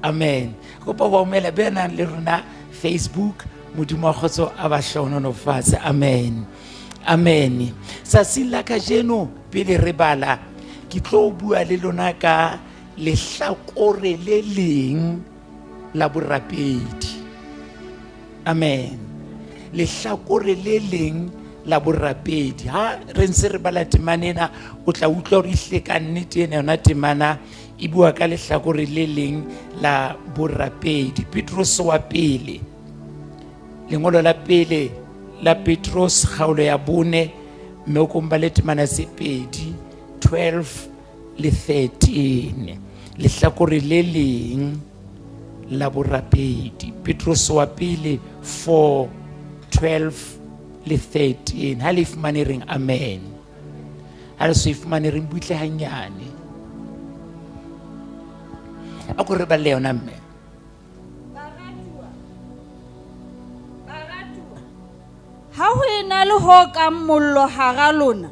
Amen. Kopa wa umela bena le rona Facebook modimo wa khotso a ba hlono fatshe. Amen. Amen. Sa sila ka jeno pele re bala ke tlo bua le lona ka lehlakore le leng la borapedi. Amen. Lehlakore le leng la borapedi. Ha re ntse re bala temanena o tla utlwa re hleka nnete ena yona temana e bua ka lehlakore le leng la borapedi. Petros wa pele, lengolo la pele la Petros kgaolo ya 4 mme o komba le temana se pedi 12 le 13. Lehlakore le leng la borapedi. Petros wa pele 4:12 le 13. Ha le fumane reng amen. Ha le se fumane reng butle hanyane. Ako re ba le yona mme. Ha ho ena le ho ka mollo hara lona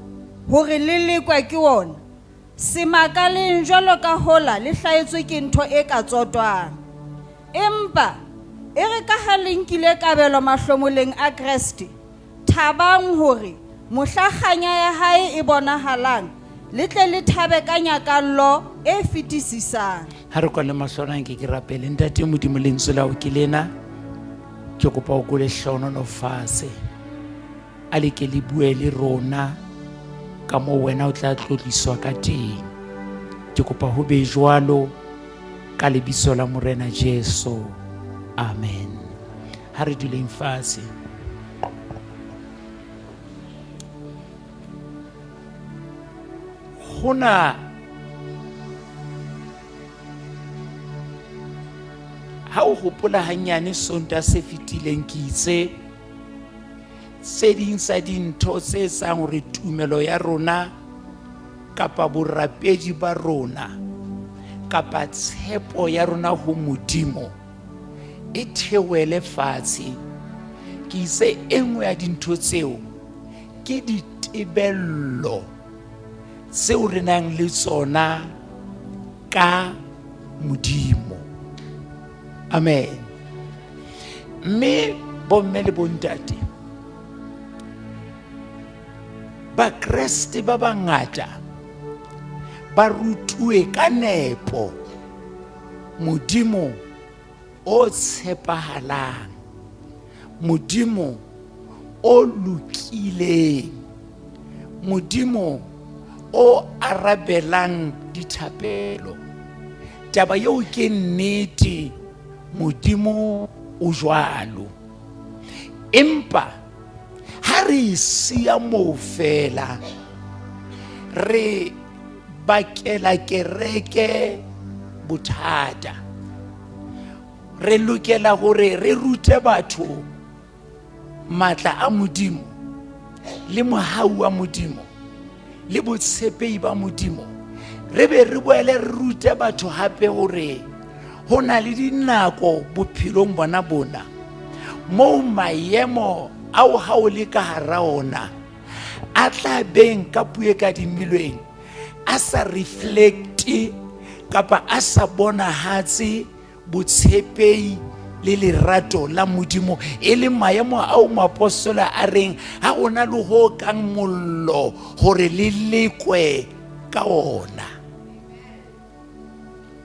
hore le lekwa ke ona, semakaleng jwalo ka hola le hlahetswe ke ntho e ka tsotwang. Empa e re ka ha le nkile kabelo mahlomoleng a Kriste, thabang hore mohlakganya ya hae e bonahalang, le tle le thabe ka nyakallo e fetisisang. Ha re kwa le mahlonang ke rapele ntate modimo lentswe la o ke lena ke kopa o kole hlono fatshe a le ke le bue le rona ka mo wena o tla tlotliswa ka teng. Ke kopa ho be jwalo ka lebitso la morena Jesu. Amen. Ha re duleng fatshe. Hona ha o hopola hanyane sonta se fetileng ke itse se ding sa dintho tse etsang hore tumelo ya rona kapa borapedi ba rona kapa tshepo ya rona ho modimo e theohele fatshe. Ke itse e nngwe ya dintho tseo ke ditebello tseo re nang le tsona ka modimo. Amen. Mme bomme le bontate ba Kriste ba bangata ba rutuwe ka nepo modimo o tshepahalang, modimo o lokileng, modimo o arabelang dithapelo. Taba eo ke nnete, modimo o jwalo. Empa ha re siya moo fela re bakela kereke bothata, re lokela hore re rute batho matla a modimo le mohau wa modimo le botshepehi ba modimo. Re be re boele re rute batho hape hore ho na le dinako bophelong bona bona moo maemo ao ha o le ka hara ona a tla beng ka puo ka dimilweng a sa reflecte kapa a sa bonahatse botshepehi le lerato la modimo, e le maemo ao mapostola a reng ha ona le ho kang mollo hore le lekwe ka ona.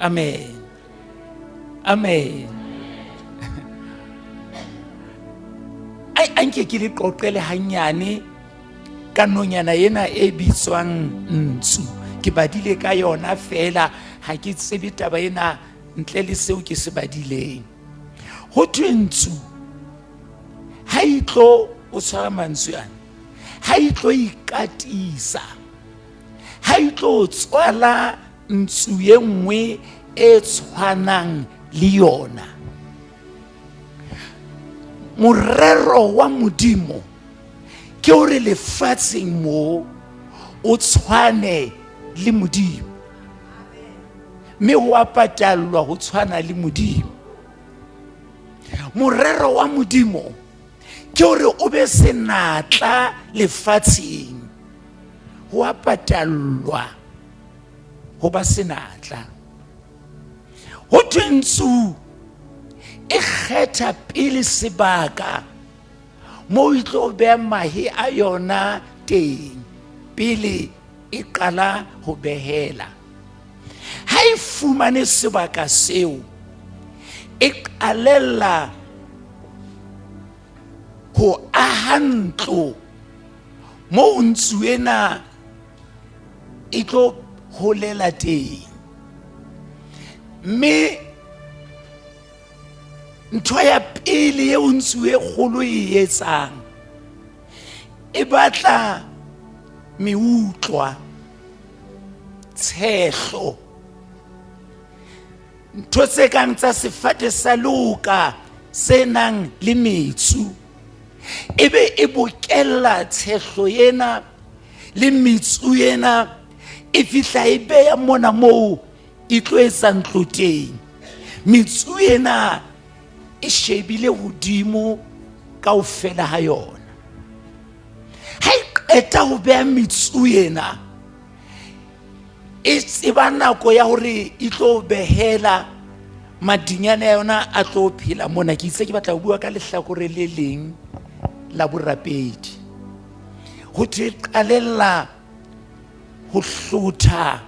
Amen. Amen. Ai anke ke le qoqele hanyane ka nonyana ena e bitswang ntsu. Ke badile ka yona fela ha ke tsebe taba ena ntle le seo ke se badileng. Ho thwe ntsu ha itlo o tshwara mantswe ana, ha itlo ikatisa, ha itlo tswala ntsu ye nngwe e tshwanang le yona. Morero wa modimo ke hore lefatsheng mo o tshwane le modimo, mme ho a patalwa ho tshwana le modimo. Morero wa modimo ke hore o be senatla lefatsheng, ho a patalwa ho ba senatla. Ho thwe ntshu e kgetha pele sebaka moo e tlo beha mahe a yona teng pele e qala ho behela. Ha e fumane sebaka seo, e qalella ho aha ntlo moo ntshu ena e tlo holela teng. Mme ntho ya pele eo ntshu e kgolo e etsang, e batla meutlwa, tshehlo, ntho tse kang tsa sefate sa loka se nang le metsu, ebe e bokella tshehlo ena le metsu ena, e fihla e beya mona moo e tlo etsa ntlo teng. Metsu ena e shebile hodimo kaofela ha yona. Ha e qeta ho beha metsu ena, e tseba nako ya hore e tlo behela madinyana ya yona a tlo phela mona. Ke itse ke batla ho bua ka lehlakore le leng la borapedi. Ho thwe qalella ho hlotha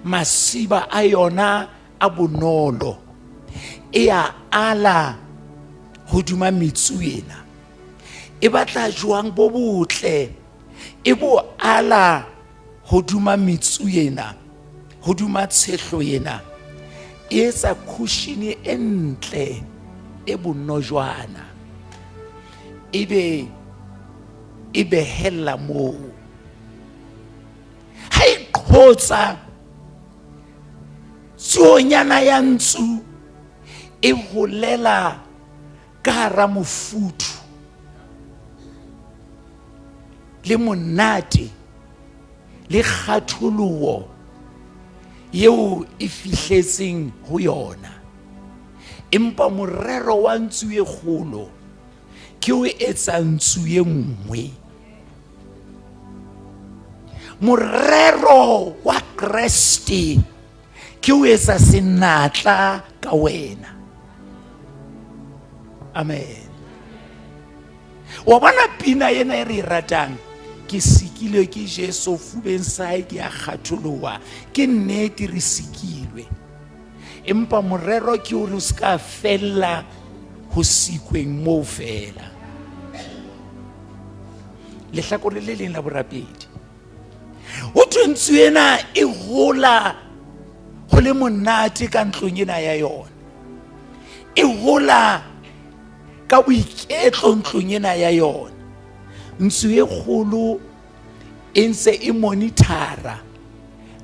masiba a yona a bonolo, e a ala hodima metsu ena. E batla jwang bo botle, e bo ala hodima metsu ena, hodima tshehlo ena. E etsa cushion e ntle e bonojwana, ebe e behella moo. Ha e qhotsa tsuonyana ya ntshu e holela ka hara mofuthu le monate le kgatholoho yeo e fihletseng ho yona. Empa morero wa ntshu e kgolo ke o etsa ntshu e nngwe. Morero wa Kreste ke o etsa senatla ka wena. Amen. Wa bona pina ena e re ratang, ke sikilwe ke Jesu fubeng sa hae ke a kgatholoha. Ke nnete re sikilwe, empa morero ke hore o ska fella ho sikweng moo fela. Lehlakore le leng la borapedi, ho thwe ntshu ena e hola ho le monate ka ntlong ena ya yona, e hola ka boiketlo ntlong ena ya yona. Ntshu e kgolo e ntse e monitara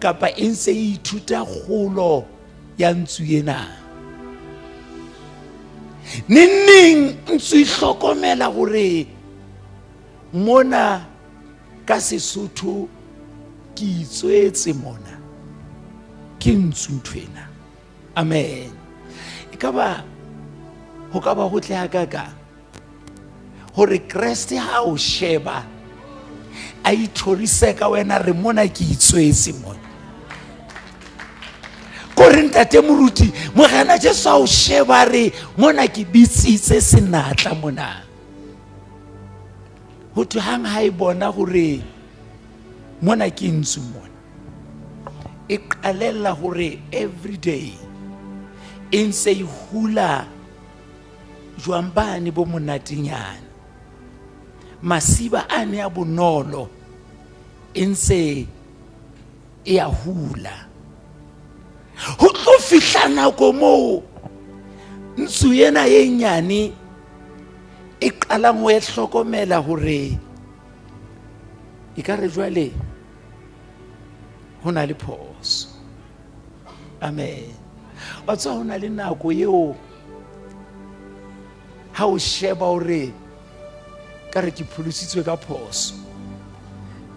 kapa e ntse e ithuta kgolo ya ntshu ena. Neng ntshu e hlokomela hore mona ka Sesotho ke itswetse mona ke ntshu nthwena. Amen. Ekaba ho ka ba ho tle hakaka hore Kreste ha o sheba a ithorise ka wena re mona ke itswetse mona. Kore ntate moruti mogana Jesu a o sheba re mona ke bitsitse senatla mona. Ho thwe hang ha e bona hore mona ke ntshu mona, e qalella hore every day e ntse e hula jwang bane bo monatinyana. Masiba ane a bonolo e ntse e a hula. Ho tlo fihla nako moo ntshu ena e nyane e qalang ho e hlokomela hore e ka re jwale ho na le phoso. Amen. Wa tswa ho na le nako eo ha o sheba hore ka re ke pholositswe ka phoso,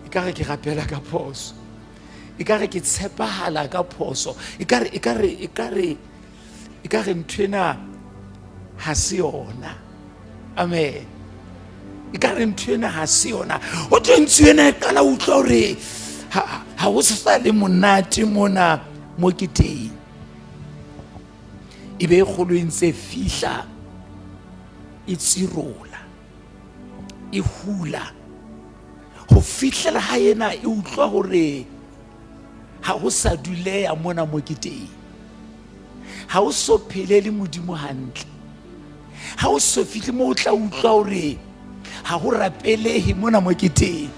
e ka re ke rapela ka phoso, e ka re ke tshepahala ka phoso, e ka re nthwena ha se yona. Amen. E ka re nthwena ha se yona. O thwe ntshu ena e qala utlwa hore ha ha o sa le monate mona mo ke teng. E be kgolo e ntse fihla e tsirola e hula ho fihlela ha yena e utlwa hore ha o sa duleha mona mo ke teng, ha o so phelele modimo hantle, ha o so fihle mo o tla utlwa hore ha ho rapelehe mona mo ke teng.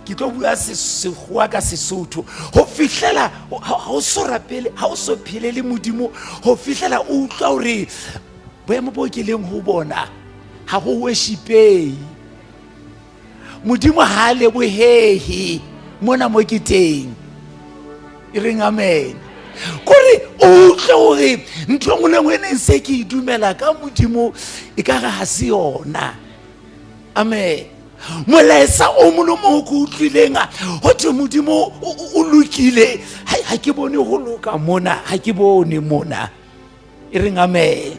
Ke tlo bua sekgowa ka Sesotho, ho fihlela ha o so rapele, ha o so phelele modimo, ho fihlela o utlwa hore boemo bo ke leng ho bona ha ho worshipehe, modimo ha lebohehe mona mo ke teng. E reng amen. Kore o utlwe hore ntho engwe le engwe e neng se ke e dumela ka modimo e ka re ha se yona. Amen. Molaetsa o mono mo go utlwileng ho thwe modimo o lokile, ha ke bone ho loka mona, ha ke bone mona. E reng amen.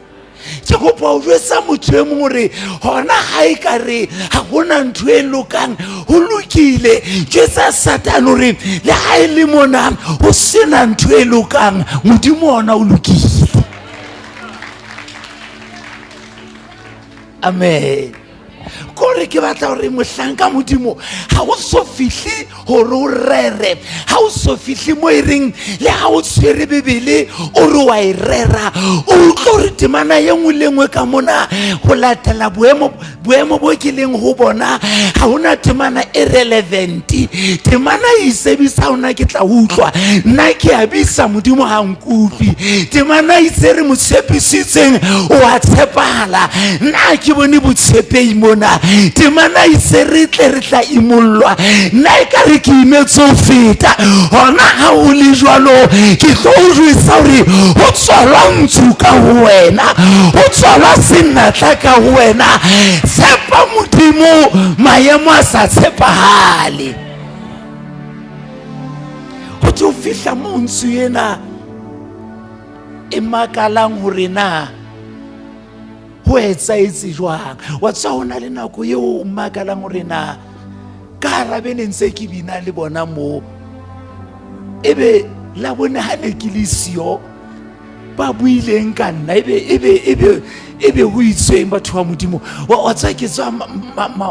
Ke kopa o jwetsa motho e mong hore hona ha e ka re ha gona ntho e lokang ho lokile. Jwetsa Satane hore le ha e le mona ho sena ntho e lokang, modimo ona o lokile. Amen. Kore ke batla hore mohlanka modimo ha o so fihle hore o rere, ha o so fihle mo e reng le ha o tshwere bebele o re wa e rera, o tlo re temana ye nngwe le nngwe ka mona go latela boemo bo ke leng ho bona ha hona temana e relevant. Temana e sebisa ona ke tla utlwa nna ke a bisa modimo ha nkutlwe. Temana e tsere motshepisitseng o a tshepahala, nna ke bone botshepehi mona. Temana e tsere re tla imollwa, nna e ka re ke imetse ho feta. Hona ha o le jwalo ke tlo o jwetsa hore ho tswalwa ntsu ka ho wena, ho tswalwa senatla ka ho wena. Tshepa modimo maemo a sa tshepahale. Ho tlo fihla mo ntsu ena e makalang hore na ho etsaetse jwang. Wa tswa hona le nako eo makalang hore na ka harabene ntse ke bina le bona mo, ebe la bone ha ne ke le siyo ba buileng ka nna, ebe ho itsweng batho ba modimo. Wa tswa ke tswa ma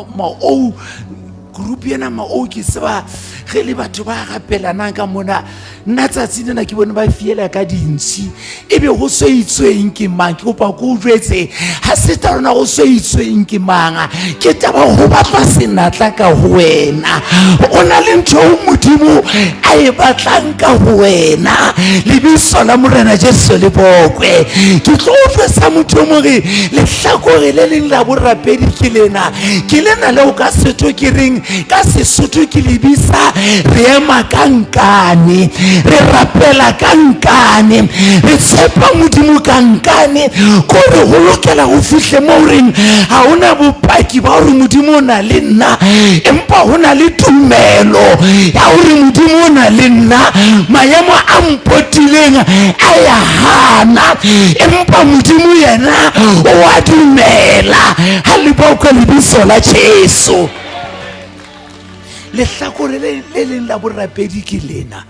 group ena ma ke seba ge le batho ba gapelanang ka mona. Nna tsatsi lena ke bone ba fiela ka dintshi, ebe go so itsweng ke mang. Ke kopa ko jwetse ha se ta rona go so itsweng ke manga, ke taba go batla senatla ka ho wena. O na le ntho modimo a e batlang ka ho wena, lebiso la Morena Jesu le bokwe. Ke tlo jwetsa motho mo re le hlakore le leng la borapedi ke lena, ke lena le o ka setho ke reng ka Sesotho ke lebisa re ema ka nkane, re rapela ka nkane, re tshepa modimo ka nkane. Kore ho lokela ho fihle mo reng ha hona bopaki ba hore modimo o na le nna, empa hona le tumelo ya hore modimo o na le nna. Maemo a mpotileng a ya hana, empa modimo yena o a dumela. Ha le bauka lebiso la Jesu. Lehlakore le leng la borapedi ke lena,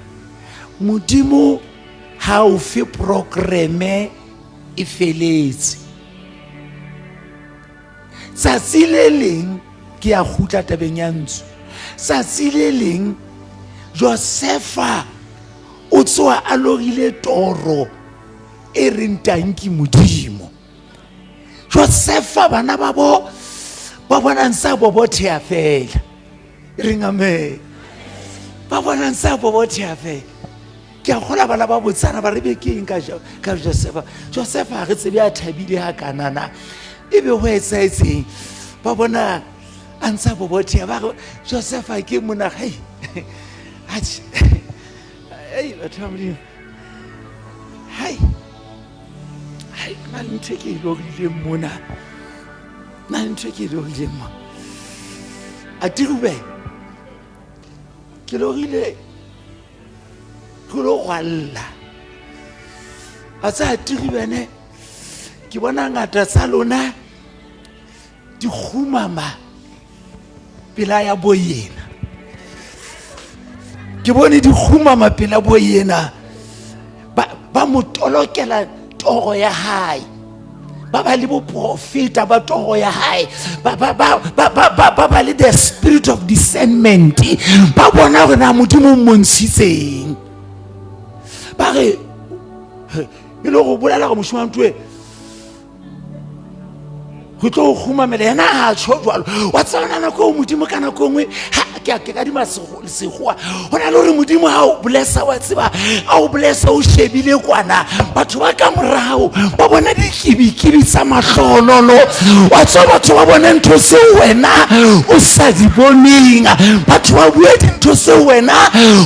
modimo ha o fe programe e feletse. Tsatsi le leng ke a khutla tabeng ya ntsu, tsatsi le leng Josefa o tsoa a logile toro e reng tanki modimo. Josefa bana ba bona ntsa bobothea fela. Ring amen. Ba bona ntsa bobothea fela. Ke a gola bana ba botsana ba re be ke eng ka Josefa. Josefa re tsebe a thabile ha kanana, ebe ho etsaetseng ba bona a ntsa bobothea ba re Josefa ke mona. Hey hey batho ba modimo, hai na ntho ke e logileng mona, na ntho ke e logileng mo a dirube ke logile go lo gwalla a tsa dirubene. Ke bona ngata tsa lona di khumama pela ya boyena, ke bone di khumama pela bo yena ba mo tolokela toro ya hae, ba ba le bo profeta ba toro ya hae, ba le the spirit of discernment, ba bona gore na modimo montshitseng, ba re e le go bolela go moshimane twe go tlo khumamela yena ha tsho jwalo wa tsana na ko modimo kana ko ngwe ke ka di masegoa hona le gore modimo ha o blessa wa tseba a o blessa o shebile kwana batho ba ka morao ba bona dikibikibi tsa mahlololo wa tswa batho ba bona ntho se wena o sa di boneng, batho ba bua dintho se wena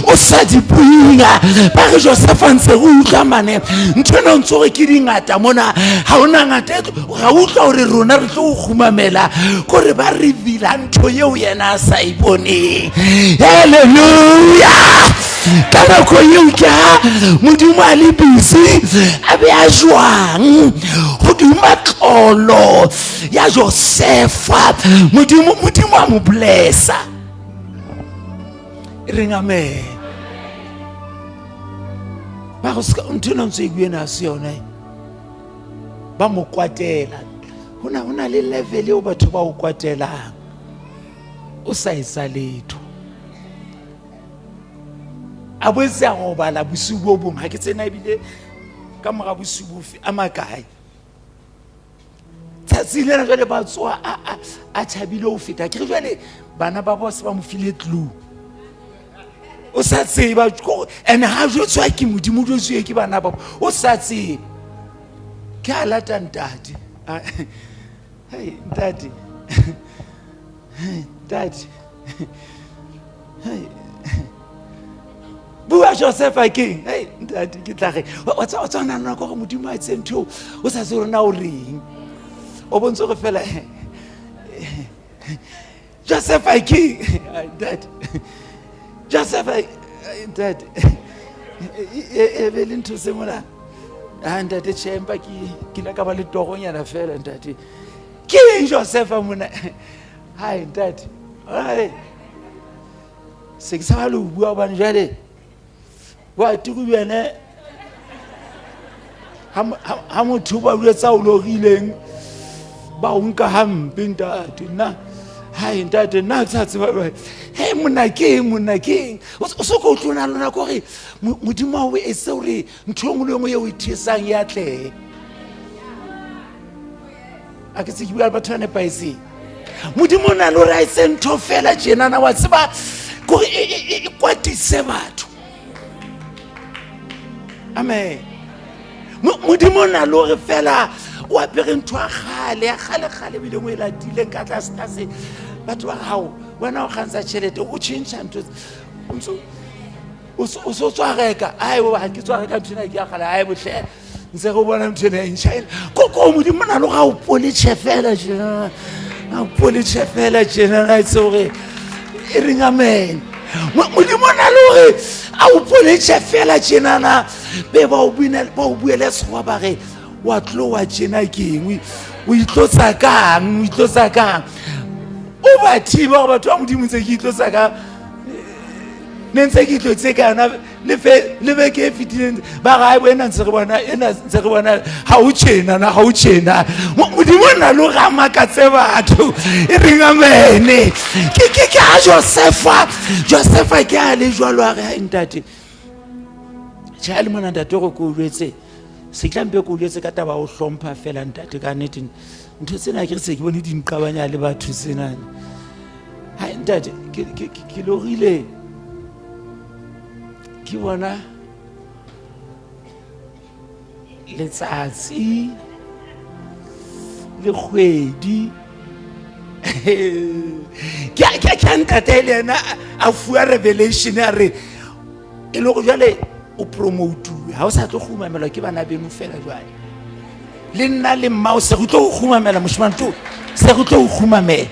o sa di buinga. Ba re Joseph ntse go utlwa mane ntho no ntse go ke dingata mona ha ona ngata ga utlwa gore rona re tlo khumamela gore ba reveala ntho yeo yena sa ibone. Hallelujah. Kana ko yeo ka modimo a le busy a be a jwang godimo tlolo ya Josefa, modimo a mo blessa. Ring amen. Ba go ska ntho no ntse e na se yona ba mo kwatela, hona le level eo batho ba o kwatelang o sa isa letho a bo se go bala bosibo bong ha ke tsena ebile ka mora bosibo a makae tsatsile na jwale ba tswa a thabile o feta ke jwale bana ba bose ba mo file clue o sa tseba and ha jo tswa ke modimo jo tswe ke bana ba o sa tseba ke ala tantati hey daddy daddy hey bua Joseph king hey daddy ke tla re wa tsana na go modimo a tsentho o sa se rona o reng o bontse go fela Joseph king daddy Joseph daddy evelyn to se mona anda te chempa ki la ka ba le togonyana fela daddy ke Joseph mona hi daddy ai se ke sa lo bua ba njale wa tuku bene ha motho ba buetsa o logileng ba unka hampe ntate na hai ntate na tsatse ba he mona ke o so go tlona lona go re modimo wa e se ore ntho ngwe ye o ithesang ya tle a ke se ke bua bathane paisi modimo na lo ra se ntho fela jena na wa tseba go e kwatise batho. Amen. Modimo na lo re fela o apere ntho a khale bile mo ela dile ka tlase batho ba gago wena o gantsa tšhelete o change ntho o so tswa reka ai o ha ke tswa reka ntho ke ya gala ai bohle ntse go bona ntho e ntšha ko modimo na lo ga o poliche fela jena a poliche fela jena na tsore e ring amen. Modimo na lo re a o poliche fela jena na be ba o buele tswa ba re wa tlo wa jena keng o itlotsa kang o ba thiba batho ba modimo tse ke itlotsa ka nentse ke itlotse kana le be ke fitile ba ga bona ntse re bona ha o tjena modimo na lo ga makatse batho e reng amen. Ke a Josefa ke a le jwalo a re ntate tšha le mona ntate go ko jwetse se tlampe ko jwetse ka taba o hlompha fela ntate ka nnete ntho tsena ke re se ke bone di nqabanya le batho senane hai ntate ke logile ke bona letsatsi le kgwedi ke ntate le ena a fua revelation a re e le go jwale o promote ha o sa tlo khumamela ke bana beno fela jwale le nna le mma o se go tlo khumamela moshimane tlo se go tlo khumamela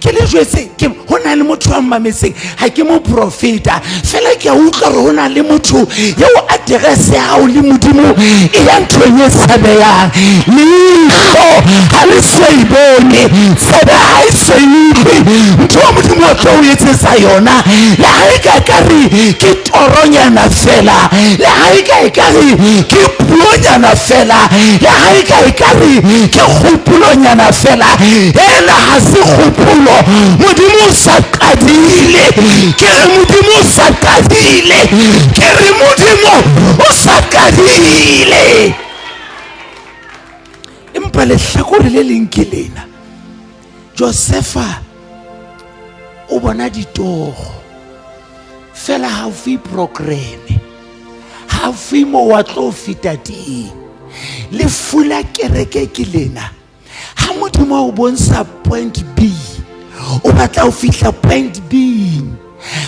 ke le jwetse ke hona le motho wa mmametseng ha ke mo profeta fela ke a utlwa re hona le motho yeo address ya hao le modimo e ya ntho e sabeyang leihlo ha le sa ibone tsebe ha e sa itlwe ntho wa modimo o tlo o etsetsa yona le ha e ka ekare ke toronyana fela le ha e ka ekare ke puonyana fela le ha e ka ekare ke kgopolonyana fela ela ha se kgopolo modimo o sa qadile ke re modimo o sa qadile ke re modimo o sa qadile empa lehlakore le leng ke lena Josefa o bona ditoro fela ha o fi programe ha o fi mo wa tlo feta teng le fula kereke ke lena ha modimo o bonsa point B o batla o fihla point B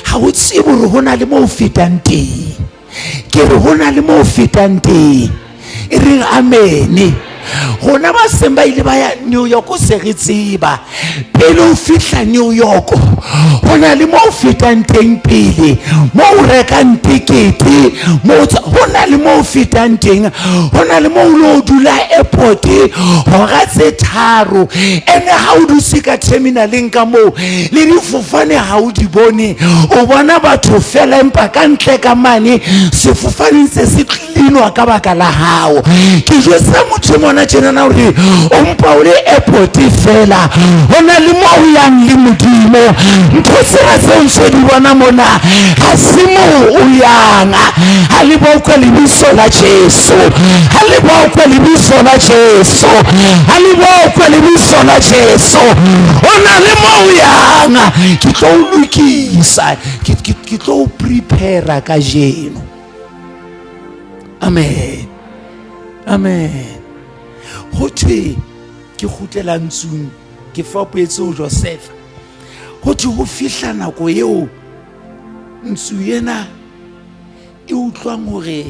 ha o tsebe re hona le mo o fetang teng ke re hona le mo o fetang teng e reng amen gona ba seng ba ile ba ya New York o se re tseba pele o fihla New York gona le mo o fetang teng pele mo o rekang tikete mo gona le mo o fetang teng gona le mo o lo dula airport hora tse tharo ene ha o dutse ka terminaleng ka mo le difofane ha o di bone o bona batho fela empa ka ntle ka mane sefofane se se tlinwa ka baka la hao ke jwetsa motho mona tjena na hore o mpa o le airport fela hona le mo o yang le modimo ntho tsena tse o ntse di bona mona ha se mo o yang ha le bo kwa lebiso la Jesu ha le bo kwa lebiso la Jesu ha le bo kwa lebiso la Jesu hona le mo o yang ke tlo o lokisa ke tlo o prepare ka jeno amen amen ho thwe ke khutlela ntsung ke fapoetse o Joseph ho thwe ho fihla nako eo ntsu yena e utlwang hore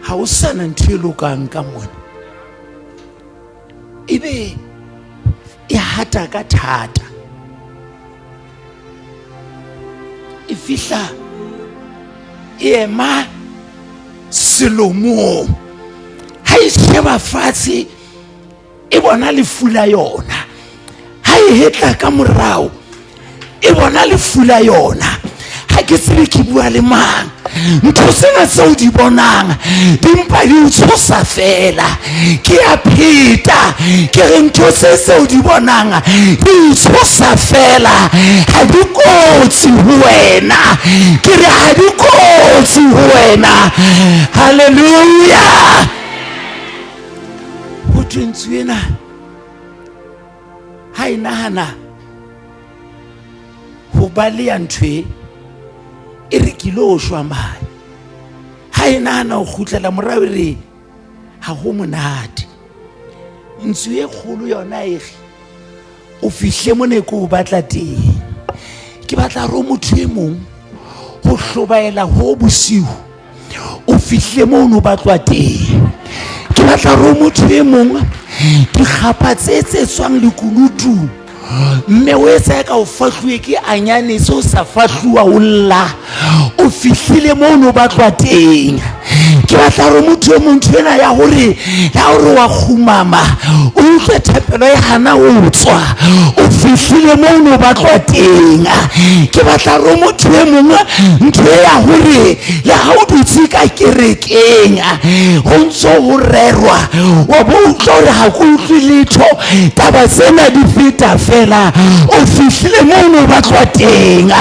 ha o sana ntho e lokang ka mona ebe e hata ka thata e fihla e ema selomong ha e sheba fatshe e bona lefula yona ha e hetla ka morao e bona lefula yona ha ke tsebe ke bua le mang ntho sena tseo di bonang dimpa di o tshosa fela ke a pheta ke re ntho tseo di bonang di o tshosa fela ha di kotsi ho wena ke re ha di kotsi ho wena hallelujah ho tswena ha inahana ho balia ntwe e re kilo shwa mai ha inahana o khutlela morao re ha ho monate ntsu e kholo yona e o fihle mone ko batla teng ke batla ro motho e mong ho hlobaela ho bosiu o fihle mo no batlwa teng ke batla ro motho e mong di khapa tse tswang le kunutu mme o etsa ka o fahluwe ke anyane so sa fahluwa o lla o fihlile mo no batlwa teng ke batla ro motho e mong tsena ya hore wa khumama o utlwe thapelo e hana o tswa o fihlile mo no batlwa teng ke batla ro motho e mong ntwe ya hore le ha o dutse ka kerekeng ho ntso ho rerwa wa bo utlwe ha go utlwe letho taba tsena di feta fela o fihlile mo no batlwa teng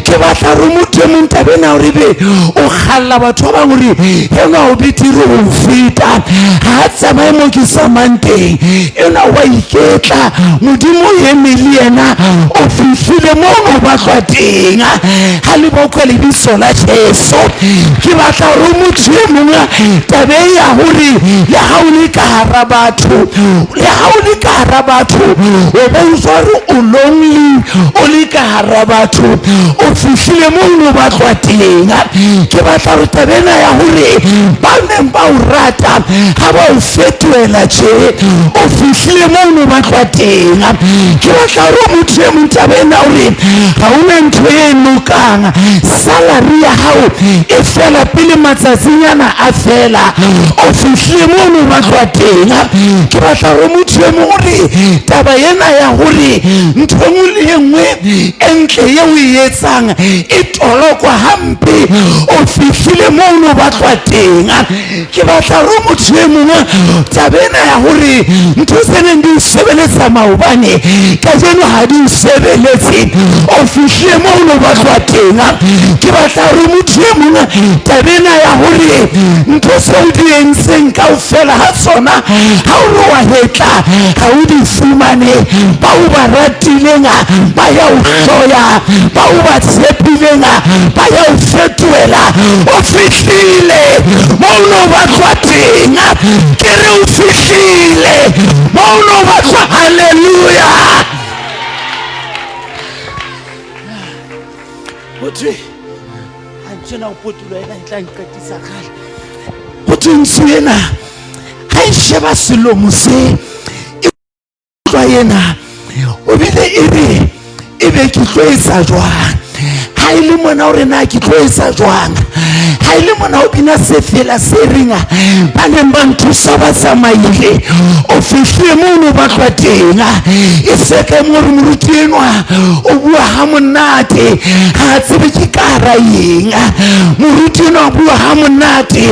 ke batla ro motho e mong tabena hore be o khalla batho ba ngore ena o bitiro o feta ha tsamaye mo ke samanteng ena wa iketla modimo ye miliena o fihlile mo no batlwa teng ha le bokwe le biso la Jesu ke batla o motho e mongwe tabeng ya hore le ha o le ka hara batho o bontsha hore o lonely o le ka hara batho o fihlile moo o batlwa teng. Ke batla hore tabena ya hore ba neng ba o rata ha ba o fetoela tje o fihlile moo o batlwa teng. Ke batla hore motho e mong tabena hore ha ona ntho e lokang salary ya hao e fela pele matsatsinyana a fela o fihlile moo o batlwa teng. Ke batla hore motho e mong hore taba ena ya hore ntho engwe le engwe entle ye o e etsang e tolokwa hampe o fihlile moo o batlwa teng. Ke batla hore motho e mongwe tabena ya hore ntho tseneng di o sebeletsa maobane kajeno ha di o sebeletse o fihlile moo o batlwa teng. Ke batla hore motho e mongwe tabena ya hore ntho tseo di entseng kaofela ha tsona ha o lo wa hetla ha o di fumane ba o ba ratileng ba ya o hloya ba o ba tshepileng ba ya o fetoela o fihlile moo o batlwa teng. Ke re o fihlile moo o batlwa. Haleluya. Hothwe ha ntjena o potolo ena e tla nqatisa kgale. Hothwe ntsu ena ha e sheba selomo se e utlwa ena o bile e re ebe ke tlo etsa jwang ha e le mona hore na ke tlo etsa jwang ha e le mona o bina se fela se ringa ba neng ba nthusa ba tsamaile o fihlile moo o batlwa teng. E se ka mo re moruti enwa o bua ha monate ha tsebe ke ka hara eng. Moruti enwa o bua ha monate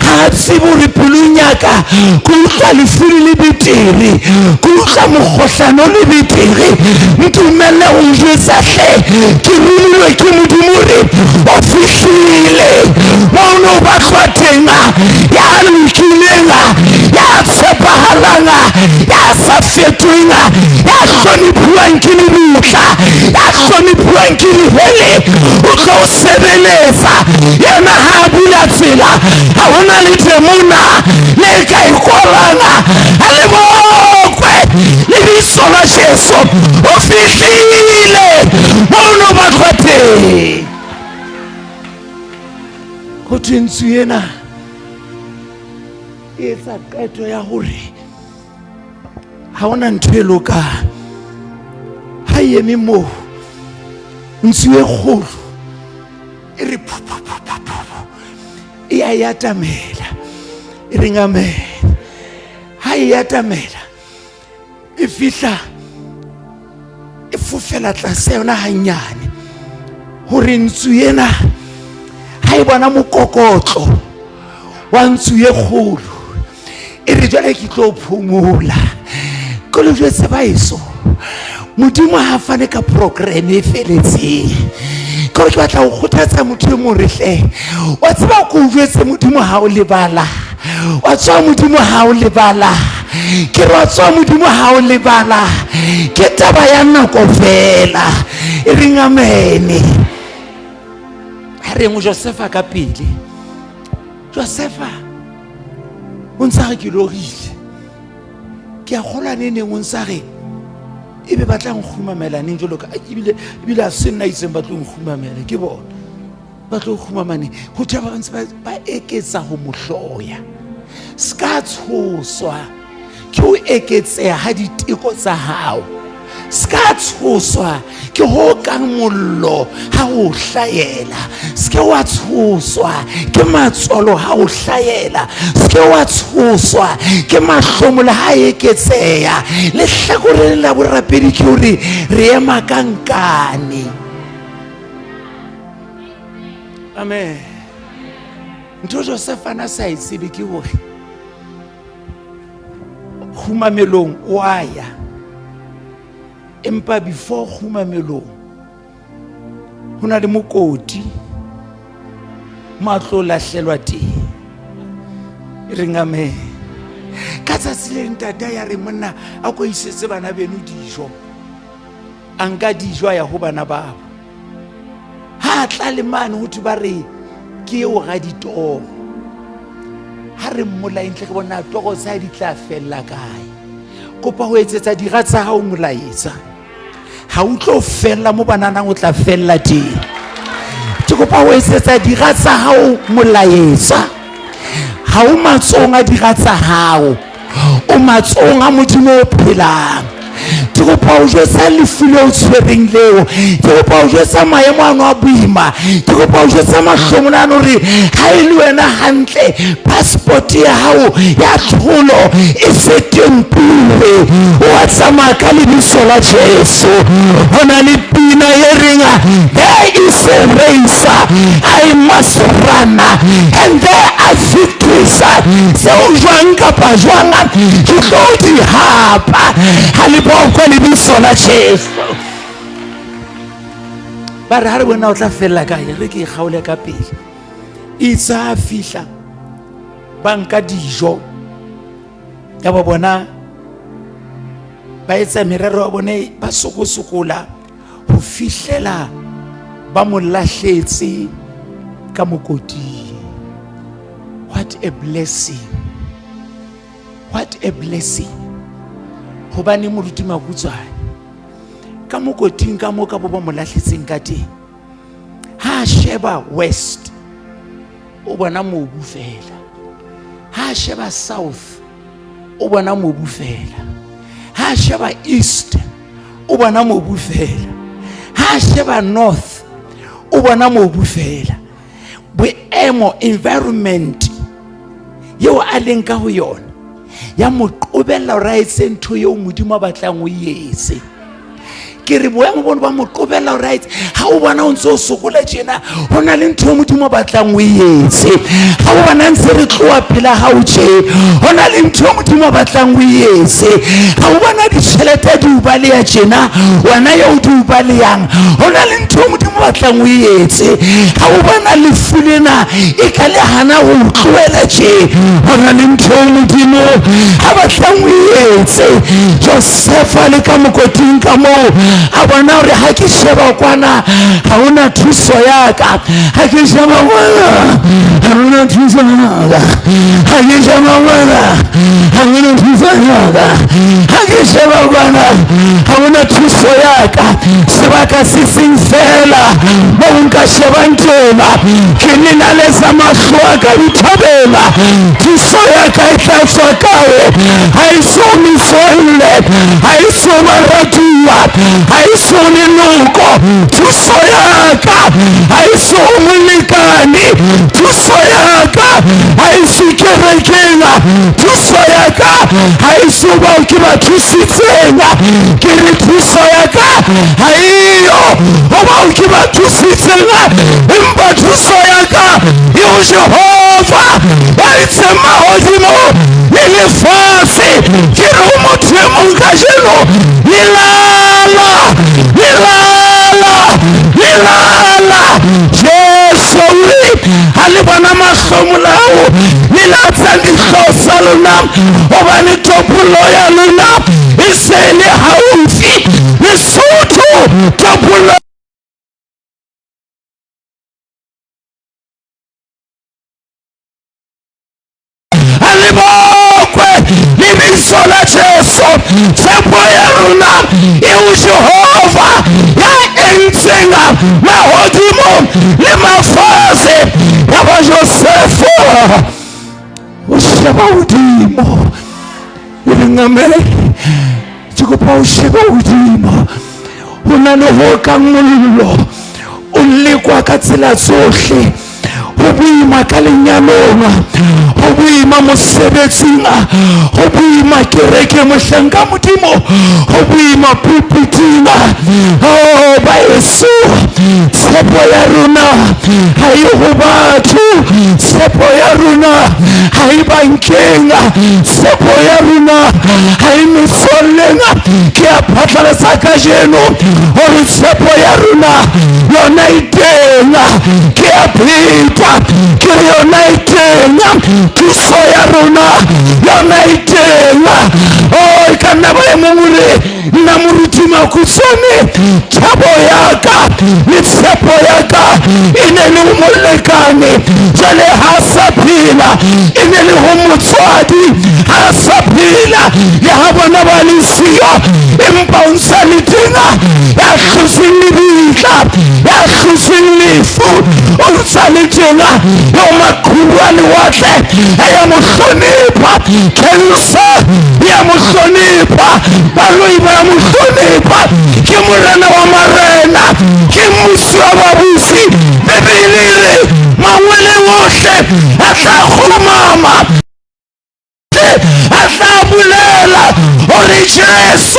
ha tsebe hore pelong ya ka ke utlwa lefuri le betere ke utlwa mokgohlano le betere. Ntumelle o njwetsa hle ke rumilwe ke Modimo re o fihlile moo o batlwa teng. Ya lokileng ya tshepahalang ya sa fetoheng ya hloniphuwang ke lebitla ya hloniphuwang ke lehele o tlo o sebeletsa yena ha bula tsela ha hona le temona le ka ikolang a le mokwe lebitso la Jesu o fihlile moo o batlwa teng. Ho thwe ntsu ena e etsa qeto ya hore ha ona ntho e lokang ha e eme moo ntsu e kgolo e re e a yatamela e re ngamela ha e yatamela e fihla e fofela tlase yona hanyane hore ntsu ena ha e bona mokokotlo wa ntsu e kgolo e re jwale ke tlo phomola ko le jwetse baeso Modimo ha fane ka program e feletseng. Ko ke batla go kgothatsa motho e mong re hle wa tseba ko jwetse Modimo ha o lebala wa tswa Modimo ha o lebala ke re wa tswa Modimo ha o lebala ke taba ya nako fela e re ngamene. Re mo Josefa ka pele Josefa o ntsa re ke logile ke a gola neng o ntsa re e be batlang khumamela neng jolo ka ebile a se nna itseng batlo khumamela ke bona batlo khumamane go tshaba ntse ba eketsa go mohloya ska tshoswa ke o eketseha ha diteko tsa hao ska tshoswa ke ho kang mollo ha o hlayela ske wa tshoswa ke matsolo ha o hlayela ske wa tshoswa ke mahlomola ha eketseha le hlakore la borapedi ke hore re ema kankane. Amen. Ntho Josefa na sa itsebe ke hore khumamelong wa ya empa before khumamelong hona le mokoti matlo lahlelwa teng re ngame ka tsatsi le ntata ya re monna a go isetse bana beno dijo anka dijo ya ho bana babo ha tla le mane ho thwe ba re ke o ga ditoro ha re mmolaye ntle ke bona toro tsa di tla fella kae. Kopa ho etsetsa dira tsa hao molaetsa, ha o tlo fella mo bananang o tla fella teng. Ke kopa ho etsetsa dira tsa hao molaetsa, ha o matsong a dira tsa hao, o matsong a Modimo o phelang. Ke kopa o jwetsa lefu le o tshwereng leo, ke kopa o jwetsa maemo ano a boima, ke kopa o jwetsa mahlomola ano hore ha e le wena hantle passport ya hao ya tlholo e setempile, wa tsamaya ka lebitso la Jesu. Ho na le pina e reng there is a race I must run and there are victories tseo jwang kapa jwang ke tlo di hapa ha le kwa lebitso la Jesu. Ba re ha re bona o tla fella kae, re ke kgaole ka pele. Itsa fihla banka dijo ya ba bona ba etsa merero wa bone ba sokosokola ho fihlela ba mo lahletse ka mokoti. What a blessing, what a blessing. Hobane moruti makutswane ka mokoting ka mo ka bo ba mo lahletseng ka teng, ha sheba west o bona mobu fela, ha sheba south o bona mobu fela, ha sheba east o bona mobu fela, ha sheba north o bona mobu fela. Boemo environment yeo a leng ka ho yona ya mo qobella ra etse ntho eo Modimo a batlang o etse. Ke re boemo bona ba mo qobella ra etse, ha o bona o ntse o sokola tjena ho na le ntho Modimo a batlang o etse. Ha o bona ntse re tloa pela ha o tje ho na le ntho Modimo a batlang o etse. Ha o bona ditjhelete di o baleya tjena wena yo di o baleyang ho na le ntho Modimo a batlang o etse. Ha o bona lefu lena e ka le hana ho tloela tje ho na le ntho Modimo a batlang o etse. Joseph le ka mokoting ka moo a bona hore ha ke sheba kwana ha ona thuso ya ka, ha ke sheba kwana ha ona thuso ya ka, ha ke sheba kwana ha ona thuso ya ka, ha ke sheba kwana ha ona thuso ya ka. Sebaka se seng fela mo nka shebang tjena ke nna le sa mahlo a ka dithabela, thuso ya ka e tla tswa kae. Ha e so mefole, ha e so maratua, ha e so leloko, thuso ya ka ha e so molekane, thuso ya ka ha e so kerekeng, thuso ya ka ha e so bao ke ba thusitseng. Ke re thuso ya ka ha eyo ho bao ke ba thusitseng, empa thuso ya ka eo Jehova ba itse mahodimo le lefatshe. Ke re o motho e mong kajeno lelala Jesu ha le bona mahlomolao le latsa dihlosa lona hobane topolo ya lona e se le haufi. Lesotho topolo lebitso la Jesu. Tshepo ya rona eo Jehova ya entseng mahodimo le mafatshe ya ba Josefo. O sheba hodimo e re ngamele, ke kopa o sheba hodimo. Ho na le ho ka mollo o lekwa ka tsela tsohle, ho boima ka lenyalong, ho boima mosebetsing, ho boima kereke mohlanka Modimo, ho boima pulpiting. Oh Baeso, tshepo ya rona ha e ho batho, tshepo ya rona ha e bankeng, tshepo ya rona ha e metsolleng. Ke a phatlalatsa kajeno hore tshepo ya rona yona e teng. Ke a pheta ke yona e teng, thuso ya rona yona e teng. tshwenngwa. O ka nna ba e mongwe nna moruti Makhutshwane, thabo ya ka le tshepo ya ka e ne le ho molekane, jwale ha sa phela e ne le ho motswadi, ha sa phela le ha bona ba le siyo, empa o ntse le tena ya tloseng lebitla, ya tloseng lefu, o ntse le tena yo maqhubu a lewatle ya mo hlonipha, cancer ya mo hlonipha, baloi ba mo hlonipha, ke morena wa marena, ke mmusi wa babusi. Bebele e re mangwele ohle a tla kgumama, a tla bolela hore Jesu,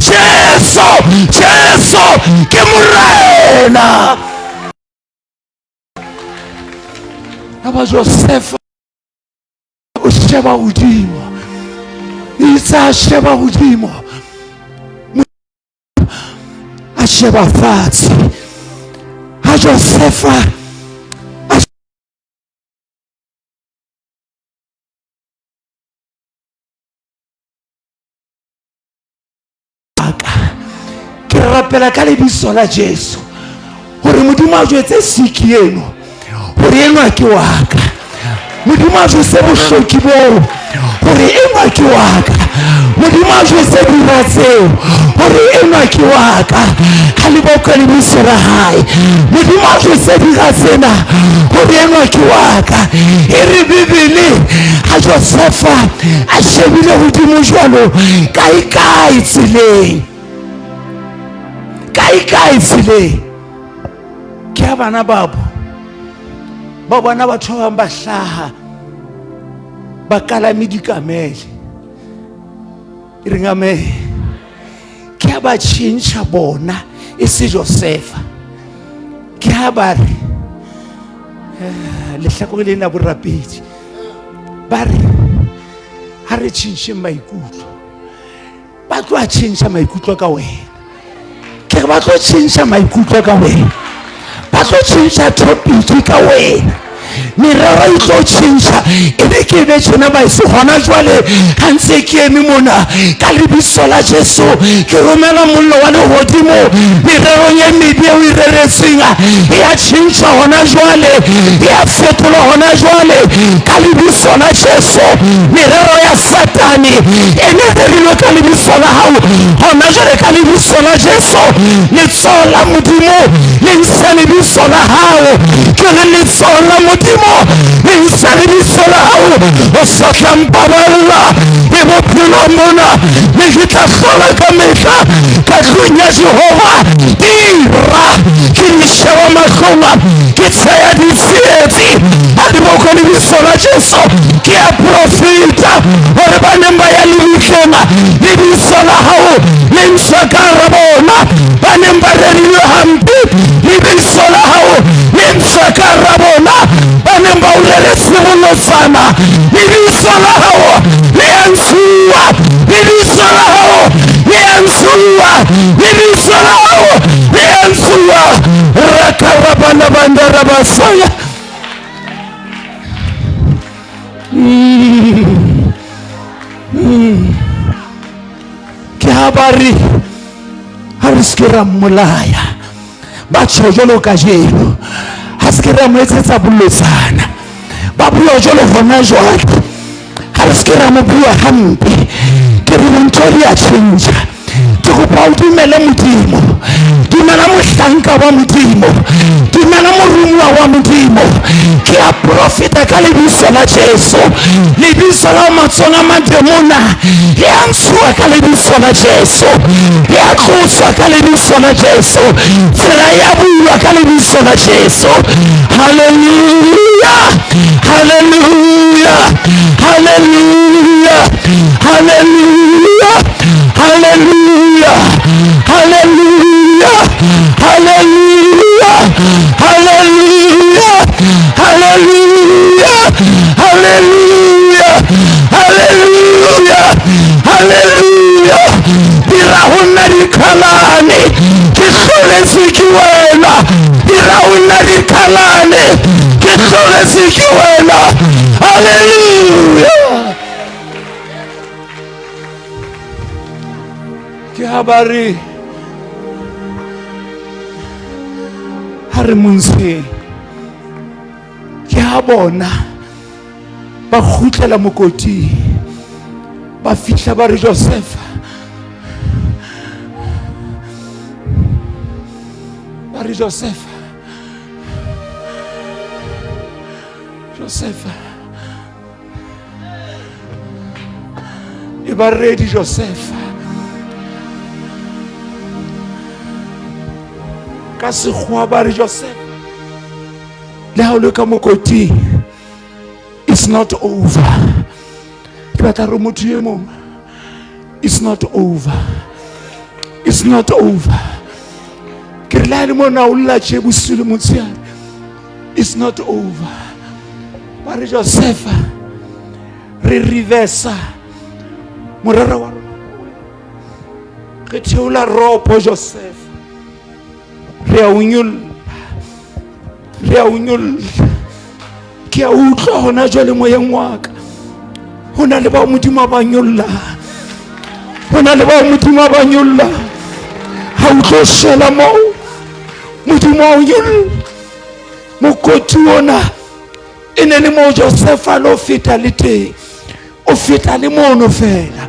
Jesu, Jesu ke morena. Aba Josefa o sheba hodimo, itse a sheba hodimo, a sheba fatshe. Ha Josefa ke rapela ka lebitso la Jesu hore Modimo a jwetse siki eno hore enwa ke wa ka, Modimo a jwetse bohloki boo hore enwa ke wa ka, Modimo a jwetse dira tseo hore enwa ke wa ka, ha le boka lebitso la hae, Modimo a jwetse dira tsena hore enwa ke wa ka. E re Bibele ha Josefa a shebile hodimo jwalo kae tseleng, kae tseleng, ke ha bana babo ba bona batho ba bang ba hlaha ba kalame dikamele, e reng amen, ke ha ba tjhentjha bona e se Josefa, ke ha ba re lehlakore lena borapedi ba re ha re tjhentjhe maikutlo, ba tlo a tjhentjha maikutlo ka wena, ke ba tlo tjhentjha maikutlo ka wena, ba tlo tjhentjha topic ka wena, merero e tlo tjhentjha. E be ke be tjena ba se hona jwale ha ntse ke eme mona ka lebitso la Jesu, ke romela mollo wa lehodimo merero ye mebe o e reretseng e a tjhentjha hona jwale, e a fetola hona jwale ka lebitso la Jesu. Merero ya Satane e ne rerilwe ka lebitso la hao hona jwale ka lebitso la Jesu. Letsoho la Modimo le ntsha lebitso la hao, ke re letsoho la Modimo le ntsha lebitso la hao, o sa tla mpaballa e bophelo mona, le ke tla hlola ka mehla ka tlung ya Jehova. Dira ke di sheba mahlonga, ke tsaya ditsietsi a di boko lebitso la Jesu. Ke a profeta hore ba neng ba ya lebitleng lebitso la hao le ntsha ka hara bona, ba neng ba rerilwe hampe lebitso la hao le ntsha ka hara bona, ba neng ba o reretse bolotsana lebitso la hao le a ntshuwa, lebitso la hao le a ntshuwa, lebitso la hao le a ntshuwa. Rakarabana bandara basaya ke ha ba re ha re se ke ra mmolaya, ba tjho jwalo ka jeno, ha se ke ra mo etsetsa bolotsana, ba bua jwalo hona jwale, ha re se ke ra mo bua hampe. Ke re ntho di a tjhentjha, ke kopa o dumele Modimo, dumela mohlanka wa Modimo, dumela morumuwa wa Modimo. Ke a profeta ka lebitso la Jesu, lebitso la matsong a mademona le a ntshuwa ka lebitso la Jesu, le a tloswa ka lebitso la Jesu, tsela ya bulwa ka lebitso la Jesu. Haleluya, haleluya, haleluya, haleluya, haleluya, haleluya, haleluya, haleluya, haleluya, haleluya, haleluya, haleluya. Dira hona dikhalane ke hloletse ke wena, dira hona dikhalane ke hloletse ke wena. Haleluya. ha ba re ha re montsheng ke ha bona ba khutlela mokoting ba fihla ba re Josefa e ba ready Josefa ka sekgowa ba re Josefa le ha o le ka mokoting it's not over ke batla re motho e mong it's not over ke re la le mona o lla tše bosile motsiane it's not over ba re Josefa re reversa morara wa rona re theola ropo Josefa re a unyolla ke a utlwa hona jwale moyeng wa ka ho na le ba modimo ba nyolla ha o tlo shela moo modimo o nyolla mokoti ona e ne le mo Josefa lo feta le teng o feta le mono fela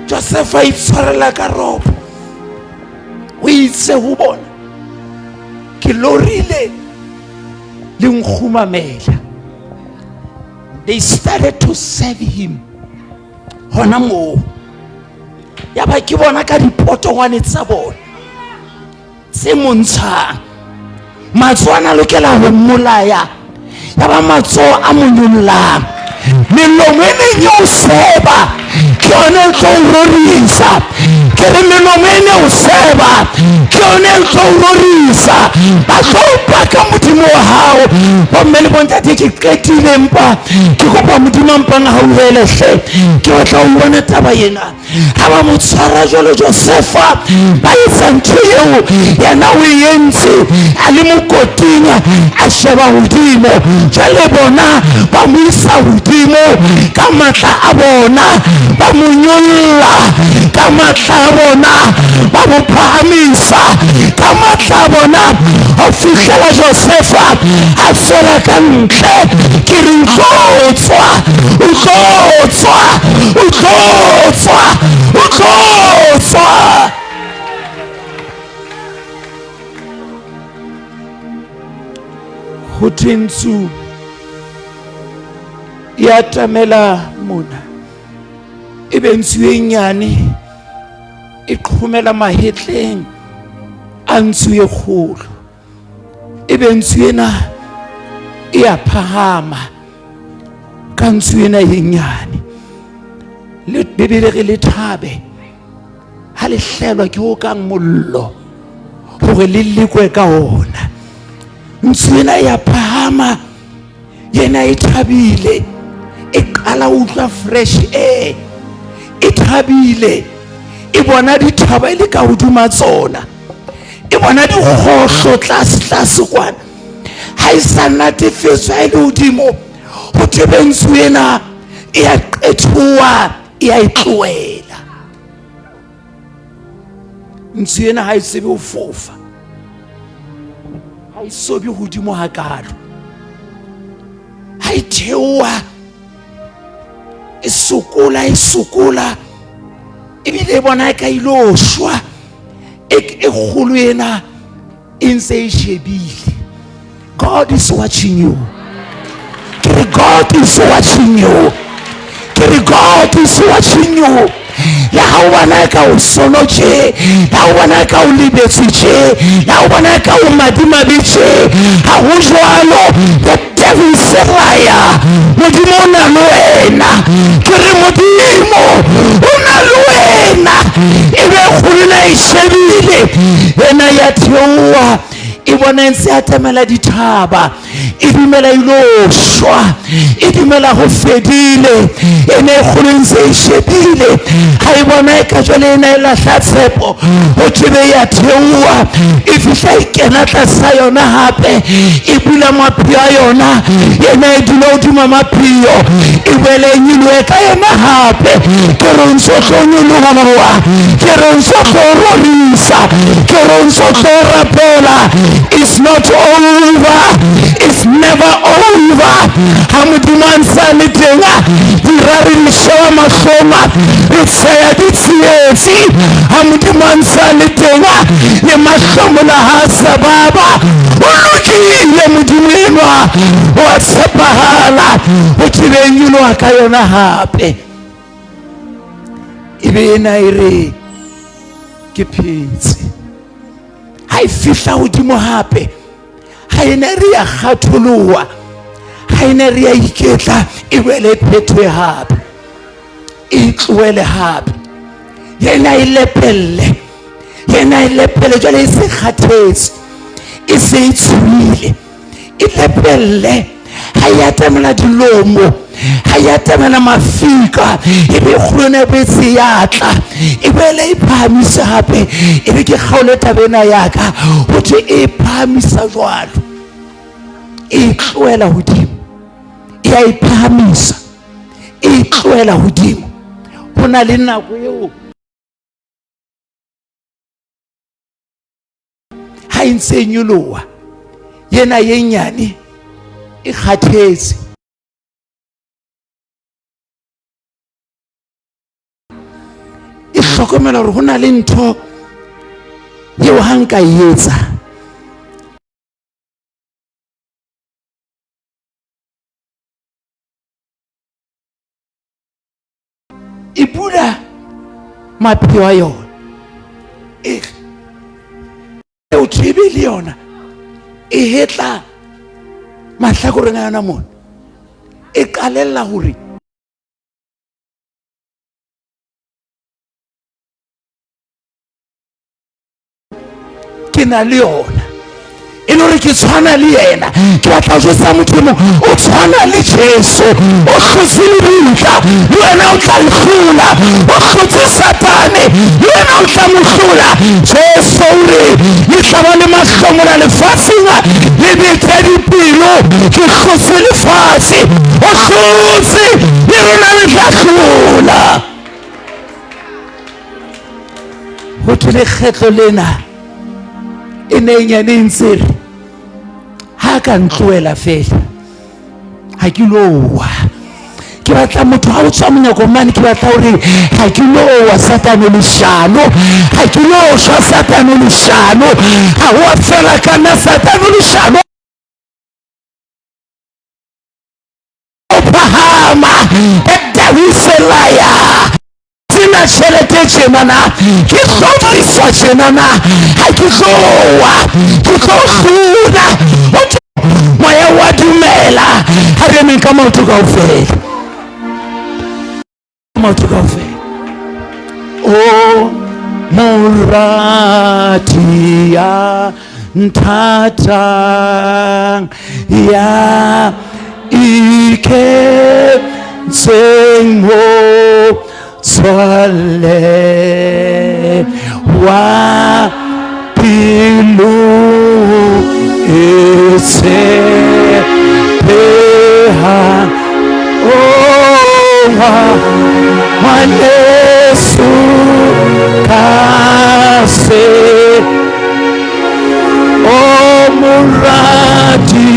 Josefa e tshwarela ka ropo o itse ho bona ke lorile le nkgumamela. They started to serve him hona moo ya ba ke bona ka dipotongwane tsa bona tse montshang matswana lokela ho mmolaya ya ba matso a monyollang melomo e neng yo seba ke yone tlo rorisa ke re melomo e neng o seba ke yone tlo rorisa ba tlo paka modimo wa hao ba mmele bontate ke qetile mpa ke kopa modimo mpanga ha o velehle ke batla o bona taba yena ha ba mo tshwara jalo Josefa ba etsa ntho eo yena o entse a le mokoting a sheba hodimo jale bona ba mo isa hodimo ka matla a bona ba mo nyolla ka matla a bona ba mo phahamisa ka matla a bona ho fihlela Josefa a tswela ka ntle ke re o tlotswa ho tintsu ya tamela mona e bentswe nyane e qhomela mahetleng a ntswe kgolo e bentswe na e a phahama ka ntswe na yenyane le bebele re le thabe ha le hlelwa ke ho kang mollo hore le lekwe ka ona ntswe na ya phahama yena e thabile e qala utlwa fresh air e thabile e bona dithaba ile ka hoduma tsona e bona di khohlo tlase kwana ha isa natefetswa ile hodimo ho tebentswena e ya qethuwa e ya itloela ntsena ha isebe o fofa ha isobi hodimo ha kalo ha ithewa e sokola ebile bona ka ilo shwa e khulu yena inse shebile. God is watching you. God is watching you. God is watching you. La hawana ka usonoche, la hawana ka ulibetsuche, la hawana ka umadima biche. Ha ujwalo the devil is a liar. Modimo na luena, kiri modimo una luena. Iwe khulina ishebile, ena yatiwa e bona ntse atamela dithaba e dumela ilo shwa e dumela go fedile ene go ntse e shebile ha e bona e ka jole ena e lahla tshepo go tsebe ya theua e fihla e kena tlasa yona hape e bula maphio a yona yena e dula hodima maphio e boele e nyolohe ka yona hape ke re ntse tlo nyoloha ke re ntse tlo rorisa ke re ntse tlo rapela it's not over it's never over ha modimo a ntse a le teng dira re le sheba mahloma re tseya ditsietsi ha modimo a ntse a le teng le mahlomola ha sababa o lokile modimo enwa wa tshepahala o tsebeng nyoloha ka yona hape e be ena e re ke phetse ha e fihla hodimo hape ha ena re ya kgatholoha ha ena re ya iketla e boele e phethwe hape e tlohele hape yena e lepelle jwale e se kgathetse e se e tshuile e lepelle ha ya tamela dilomo ha ya tamela mafika e be kgolone e be tseatla e boele e phahamisa hape e be ke kgaole tabena yaka ho thwe e phahamisa jwalo e tlohela hodimo ya e phahamisa e tlohela hodimo ho na le nako eo ha e ntse e nyoloha yena ye nyane e kgathetse e hlokomela hore ho na le ntho eo ha nka e etsa e bula maphio a yona e o tsebe le yona e hetla mahlakoreng a yona mona e qalella hore ke na le yona e le hore ke tshwana le yena ke batla ho jwetsa motho mo o tshwana le Jesu o hlotse lebitla le wena o tla hlola o hlotse Satane le wena o tla mo hlola Jesu re le tla le mahlomola lefatsheng le betsa dipelo ke hlotse lefatshe o hlotse le rona le tla hlola ho thwe lekgetlo lena e ne nyane ntse re ha ka ntloela fela ha ke lowa ke batla motho ha o tswa monyako mane ke batla hore ha ke lowa Satane leshano ha ke lowa Satane leshano ha wa fela kana Satane leshano o phahama edawiselaya sina tšhelete tjenana ke tlodiswa tjenana ha ke tlowa ke tlo hluna moya wa dumela ha re emeng ka maoto kaofela o morati ya nthatang ya iketseng mo swale wa pilu esepeha wa Yesu kase o muradi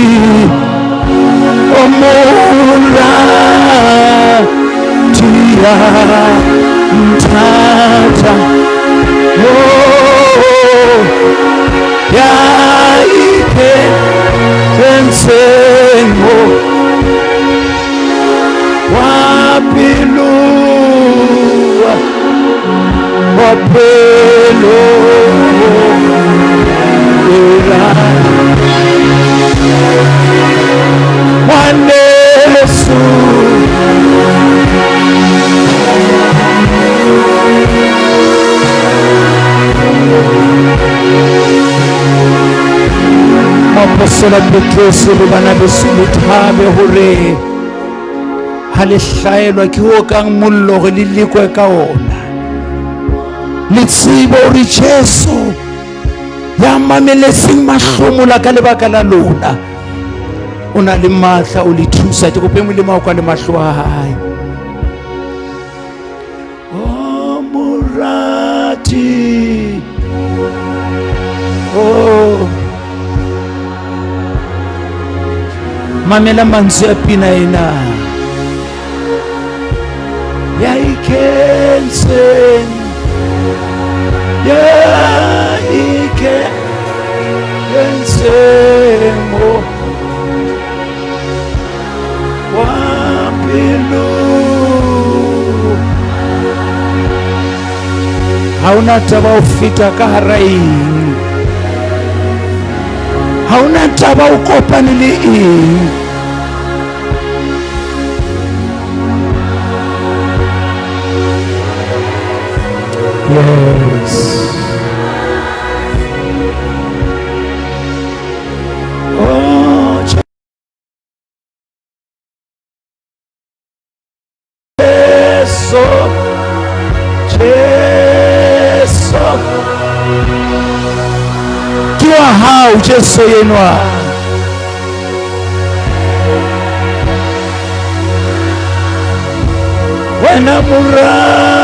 tia ntata ya ike pensengo wapilu wapelo Yesu lebitso la Petrus le bana beso le thabe hore ha le hlaelwa ke ho kang mollo re le lekwe ka ona le tsebo hore Jesu ya mameletseng mahlomola ka lebaka la lona o na le matla o le thusa ke kope molemo wa kwa le mahlo a hae o morati oh mamela mantswe a pina ena ya ikenseng ya ikenseng wapilu hauna taba o feta ka haraing hauna taba o kopane le eng yes oh Jesu kiwa hao Jesu yenwa wena muramo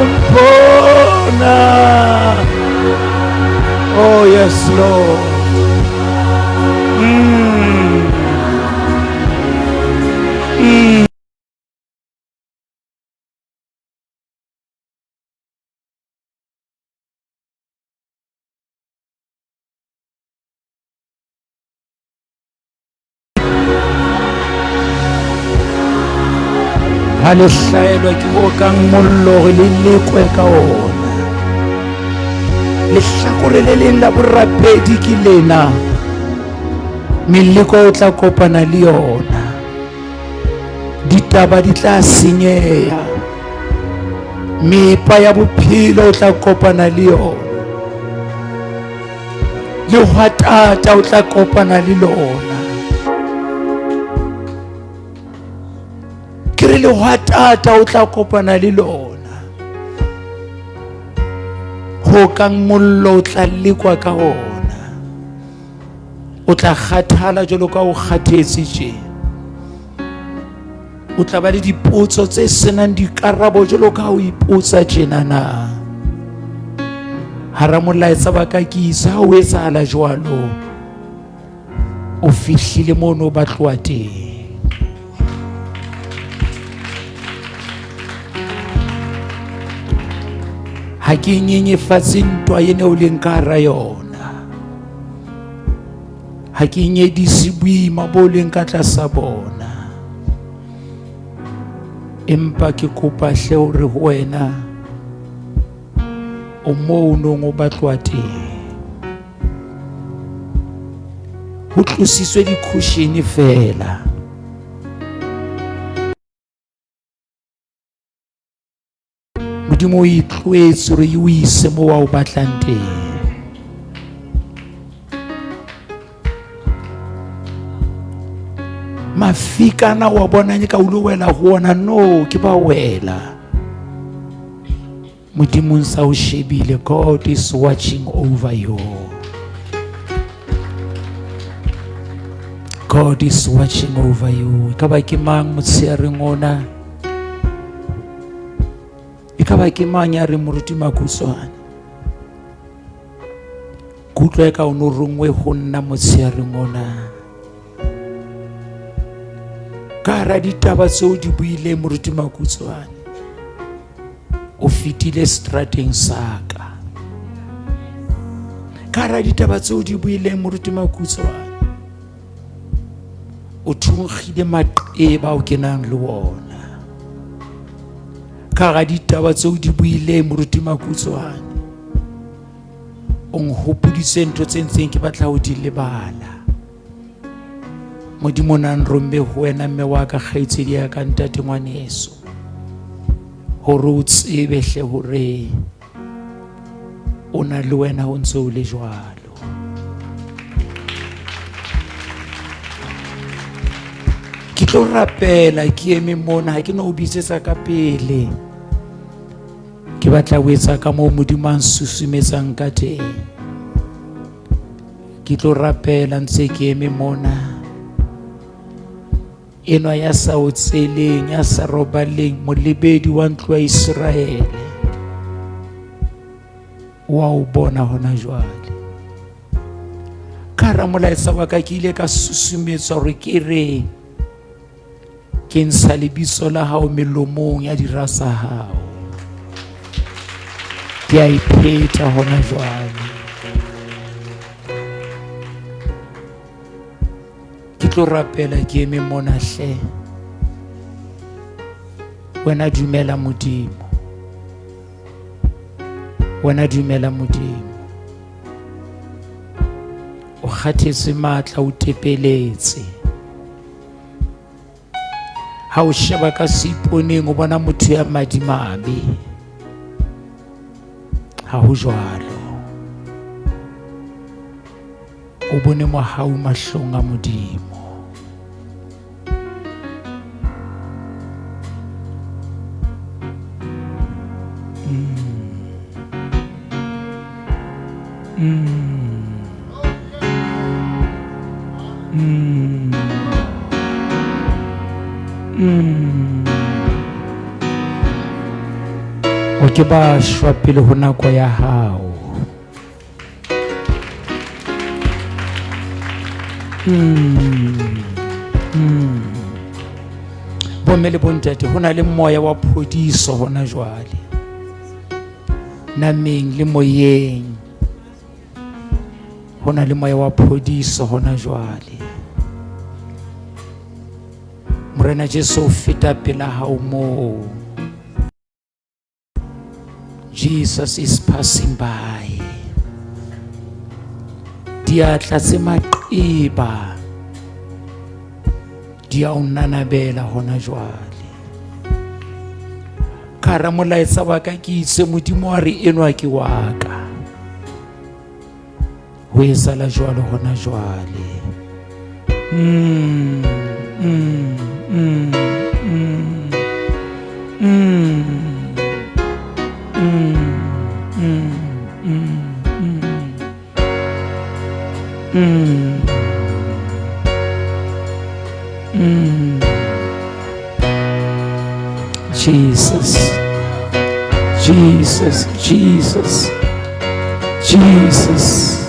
umpona oh yes Lord ha le hlaelwa ke ho kang mollo re le lekwe ka ona lehlakore le leng la borapedi ke lena meleko o tla kopana le yona ditaba di tla senyeha mepa ya bophelo o tla kopana le yona le hwatata o tla kopana le lona kere le hwatata o tla kopana le lona ho kang mollo o tla lekwa ka ona o tla kgathala jwalo ka o kgathetse tje o tla ba le dipotso tse senang dikarabo jwalo ka o ipotsa tjena na hara molaetsa ba ka ke isa ha o etsahala jwalo o fihlile mono ba tloa teng ha ke nyenyefatse ntwa ene o leng ka hara yona ha ke nyedise boima bo leng ka tlasa bona empa ke kopa hle hore ho wena o moo nong o batlwa teng ho tlositswe dikhushene fela Modimo o itlwetse hore o ise moo wa o batlang teng mafikana wa bona ka o lo wela ho ona no ke ba wela Modimo sa o shebile God is watching over you God is watching over you ka ba ke mang motsheareng ona ka ba ke mang ya re moruti makhutshwane kutlwa ka o no rongwe ho nna motsheareng ona ka ra ditaba tseo di buile moruti makhutshwane o fitile strateng saka ka ra ditaba tseo di buile moruti makhutshwane o thungile maqeba o kenang le wona ka ga ditaba tseo di buile moruti makhutshwane o nhopoditse ntho tse ntseng ke batla ho di lebala Modimo na nrombe ho wena mme wa ka kgaitsedi ya ka ntate ngwaneso hore o tsebe hle hore o na le wena o ntse o le jwalo. Ke tlo rapela ke eme mona, ha ke no o bitsetsa ka pele. Ke batla ho etsa ka moo Modimo a nsusumetsang ka teng. Ke tlo rapela ntse ke eme mona. Enwa ya sa o tseleng, ya sa robaleng, molebedi wa ntlo ya Israele, wa o bona hona jwale. Ka hara molaetsa wa ka ke ile ka susumetswa hore ke re ke ntsha lebitso la hao melomong ya dirasa hao. Ke a ipheta hona jwale. Ke tlo rapela ke eme mona hle. Wena dumela Modimo, wena dumela Modimo. O kgathetse matla, o tepeletse. Ha o sheba ka seiponeng o bona motho ya madimabe. Ha ho jwalo. O bone mohau mahlong a Modimo. O ke ba shwa pele ho nako ya hao. Bomme le bontate, ho na le moya wa phodiso hona jwale nameng le moyeng. Ho na le moya wa phodiso hona jwale. Morena Jesu o feta pela hao moo. Jesus is passing by. Diatla tse maqeba di a o nanabela hona jwale. Ka hara molaetsa wa ka ke itse Modimo a re enwa ke wa ka. Ho etsahala jwalo hona jwale. Jesus, Jesus, Jesus, Jesus,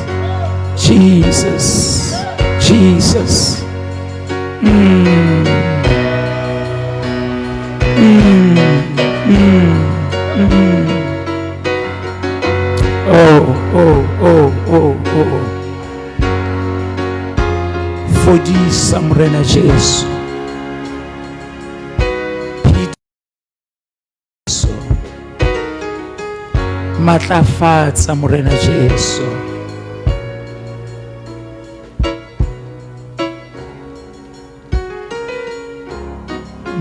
Jesus, Jesus. Oh. Fodisa Morena Jesu. Matlafatsa Morena Jesu.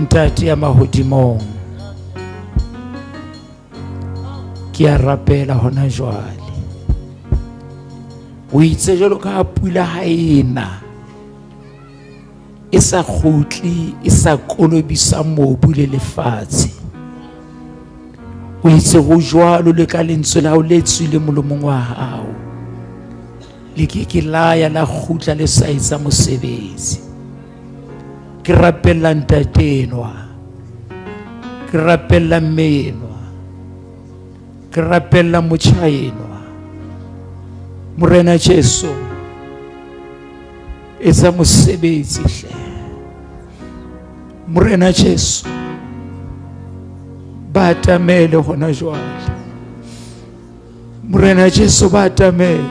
Ntate ya mahodimong, ke a rapela hona jwale. O itse jwalo ka pula ha ena e sa khutli, e sa kolobisa mobu le lefatshe. O itse ho jwalo le ka lentswe la hao le tswile molomong wa hao, le ke laya la khutla le sa etsa mosebetsi. Ke rapella ntate enwa, ke rapella mme enwa, ke rapella motjha enwa. Morena Jesu, etsa mosebetsi hle. Morena Jesu, batamele hona jwale. Morena Jesu, batamele.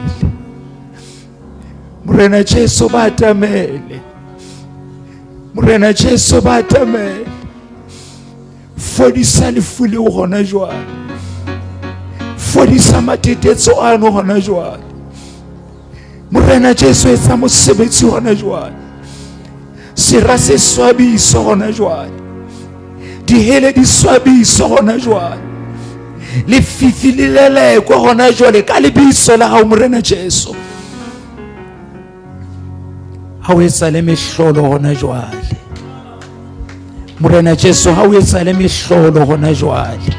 Morena Jesu, batamele. Morena Jesu, batamele. Fodisa lefu leo hona jwale. Fodisa matetetso ano hona jwale. Morena Jesu, etsa mosebetsi hona jwale. Sera se swabiso hona jwale. Dihele di swabiso hona jwale. lefifi le lelekwe gona jwale ka lebitso la hao Morena Jesu. Ha o etsa le mehlolo gona jwale Morena Jesu, ha o etsa le mehlolo gona jwale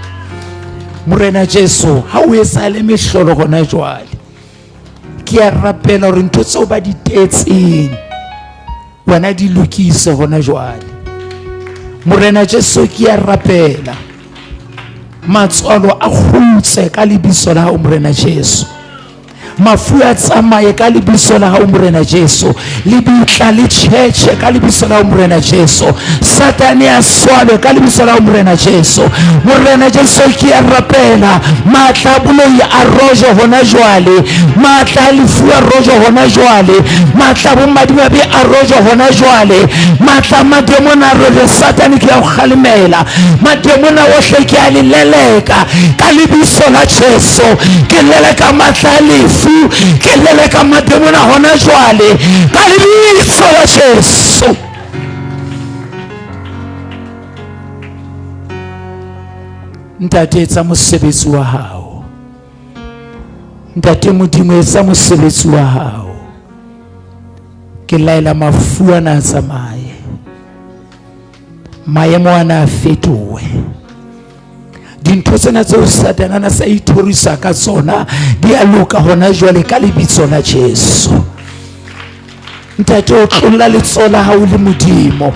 Morena Jesu, ha o etsa le mehlolo gona jwale. Ke a rapela hore ntho tseo ba di tetseng wena di lokise gona jwale Morena Jesu. Ke a rapela matswalo a khutse ka lebitso la hao Morena Jesu. Mafu a tsamaye ka lebitso la hao Morena Jesu. Le bitla le tšhetše ka lebitso la hao Morena Jesu. Satane a swalwe ka lebitso la hao Morena Jesu. Morena Jesu, ke a rapela matla boloi a rojo gona jwale, matla lefu a rojo gona jwale, matla bomadimabe a rojo gona jwale, matla mademona a rojo. Satane ke a go kgalemela, mademona ohle ke a leleleka ka lebitso la Jesu. Ke leleka matla lefu, ke leleka mademona gona jwale ka lebitso la Jesu. Ntate etsa mosebetsi wa hao, Ntate Modimo etsa mosebetsi wa hao. Ke laela mafu ana a tsamaye, maemo ana a fetohe. Dintho tsena tseo Satana na sa ithorisa ka tsona di a loka gona jwale ka lebitso la Jesu. Ntate o tlolla letsoho la hao le Modimo.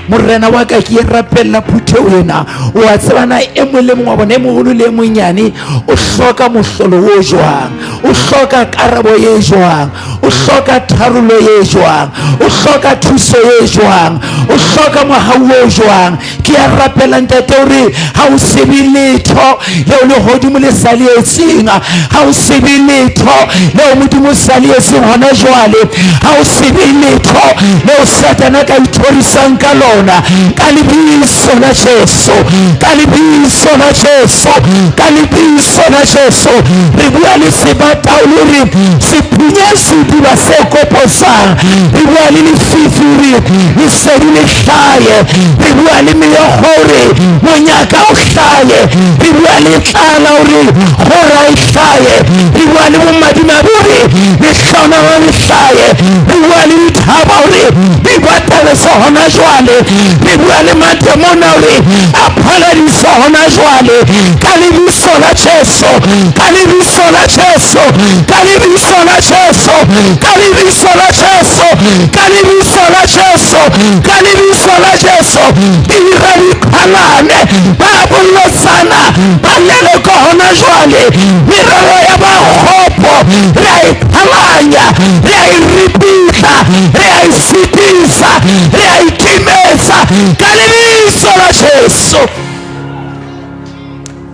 Morena wa ka ke rapella phuthe wena o a tsebana e mo le mongwe bona e mogolo le monyane o hloka mohlolo o jwang, o hloka karabo e jwang, o hloka tharollo e jwang, o hloka thuso e jwang, o hloka mohau o jwang. Ke a rapela ntate hore ha o sebe letho leo lehodimo le salietseng, ha o sebe letho leo Modimo salietseng hona jwale, ha o sebe letho leo Satana ka ithorisang ka lona ka lebitso la Jesu, ka lebitso la Jesu, ka lebitso la Jesu. Re bua le sebataolo re sephunya sediba se koposang, re bua le lefifi re le sedi le hlaye, re bua le meokgore monyaka o hlaye, re bua le tlala hore kgora e hlaye, re bua le bomadimabe hore lehlona le hlaye, re bua le dithaba hore di batalesa hona jwale, re bua le mademona hore a phaladisa hona jwale ka lebitso la Jesu, ka lebitso la Jesu, ka lebitso la Jesu, ka lebitso la Jesu, ka lebitso la Jesu, ka lebitso la Jesu. Dira diphalane ba bolosana ba leloko hona jwale, merero ya bakgopo re a iphalanya, re a iripitla, re a isitisa, re a itimesa ka lebitso la Jesu,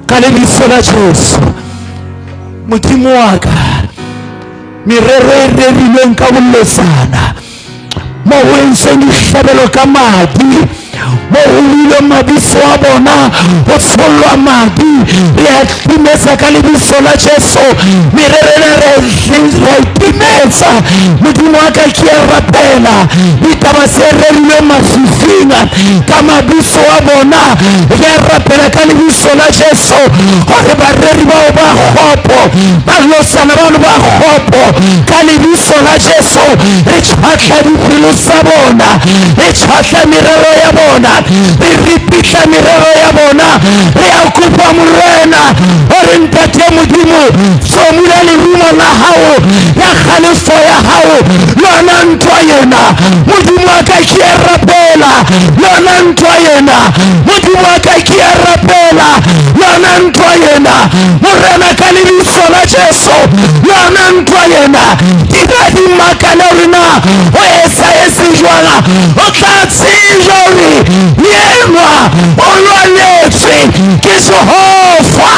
ka lebitso la Jesu. Modimo wa ka, merero e rerilweng ka bolosana, mo o entseng dihlabelo ka madi, mo o lile mabitso a bona go tshollwa madi, re a timesa ka lebitso la Jesu. Mererena re itimesa. Modimo wa ka ke a rapela ditaba se rerilwe mafifinga ka mabitso a bona, re a rapela ka lebitso la Jesu gore bareri bao ba kgopo ba losana bano ba kgopo ka lebitso la Jesu. Re tšhwatla dipelo tsa bona, re tšhwatla merero ya bona, re ripitla merero ya bona. Re a kopa Morena gore Ntate Modimo somula lerumo la hao ya kgalefo ya hao lona ntwa yena. Modimo wa ka ke a rapela lona ntwa yena, Modimo wa ka ke a rapela lona ntwa yena. Morena ka lebitso la Jesu lona ntwa yena. Dira dimakana hore na o etsa e se jwang, o tla tsejwa hore yenwa o lwanetswe ke Jehova,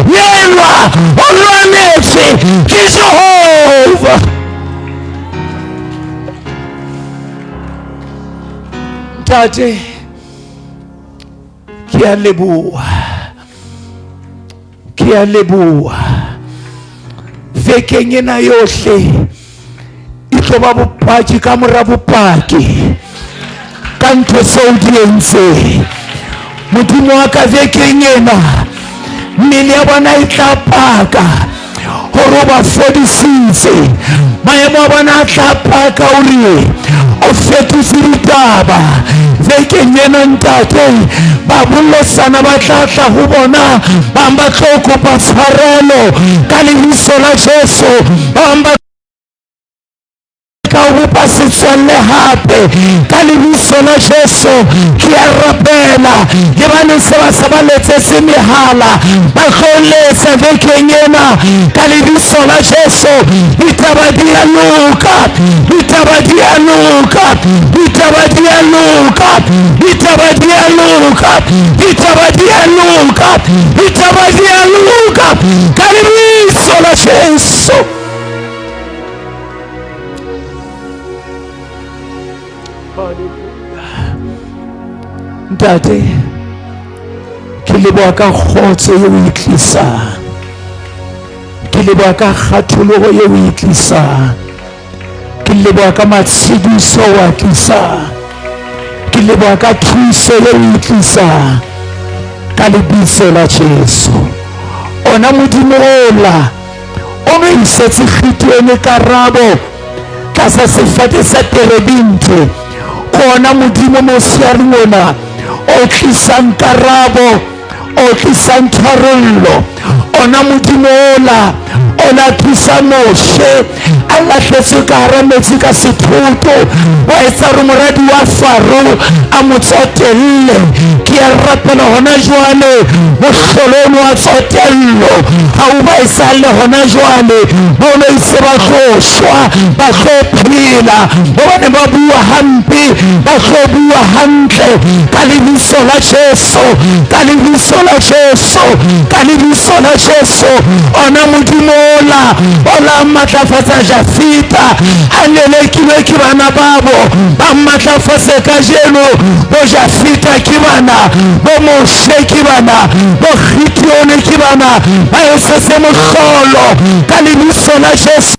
yenwa o lwanetswe ke Jehova. Ntate ke a leboha, ke a leboha. Vekeng ena yohle e tlo ba bopaki ka mora bopaki ka ntho tseo di entseng. Modimo wa ka vekeng ena mmele ya bona e tla paka gore o ba fodisitse, maemo a bona a tla paka ore o fetotse ditaba. Bekeng ena ntate ba bollosana ba tla tla go bona, bang ba tlo kopa tshwarelo ka lebitso la Jesu, bang ba ka go pa setswalle hape ka lebitso la Jesu. Ke a rapela le bane se ba sa ba letsetse mehala ba tloletsa bekeng ena ka lebitso la Jesu. Ditaba di a loka, ditaba di a loka, ditaba di a loka, ditaba di a loka, ditaba di a loka, ditaba di a loka ka lebitso la Jesu. Ntate ke leboha ka kgotso eo e tlisang, ke leboha ka kgathologo eo e tlisang, ke leboha ka matshidiso wa tlisang, ke leboha ka thuso eo e tlisang ka lebitso la Jesu. Ona Modimo ola o no isetse kgitweng karabo tlasa sefate sa terebinte, kona Modimo mo siareng ona o tlisang karabo, o tlisang tharollo. Ona Modimo ola o la tlisa Moshe a lahletswe ka hara metsi ka sethoto, wa etsa hore moradi wa Faro a mo tsotelle. Ke a rapela hona jwale mohlolong wa tsotello ha o ba esale hona jwale bona ise ba tloshwa, ba tlo phela, bona ba bua hampe, ba tlo bua hantle ka lebitso la Jesu, ka lebitso la Jesu, ka lebitso la Jesu. Ona Modimo ola ola matlafatsa Jafita a lelekilwe ke bana babo, ba matlafatse ka jeno bo Jafita ke bana, bo Moshe ke bana, bo Gideon ke bana, ba etsetse mohlolo ka lebitso la Jesu.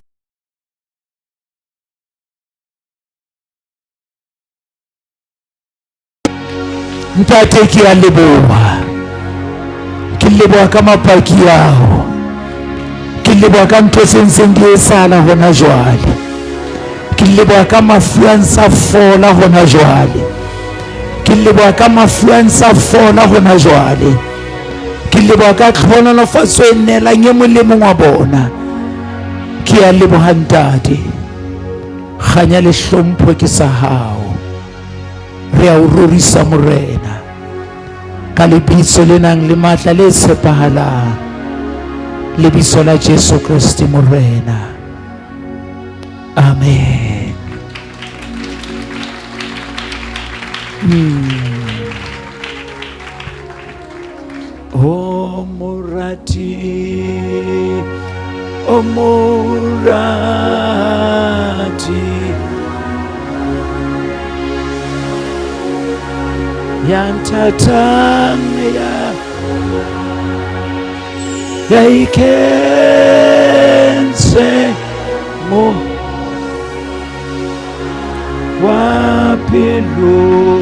Ntate ke a leboha, ke leboha ka mapaki ao, ke leboha ka ntho tse ntseng di etsahala hona jwale, ke leboha ka mafu a ntse a fola hona jwale, ke leboha ka mafu a ntse a fola hona jwale, ke leboha ka tlhonolofatso e neelang e molemong wa bona. Ke a leboha ntate, kganya le hlompho ke sa hao, re a o rorisa morena ka lebitso le nang le matla le tshepahalang, lebitso la Jesu Kristi morena. Amen. O morati, o morati, yantatanga ya ikense mo wapilo.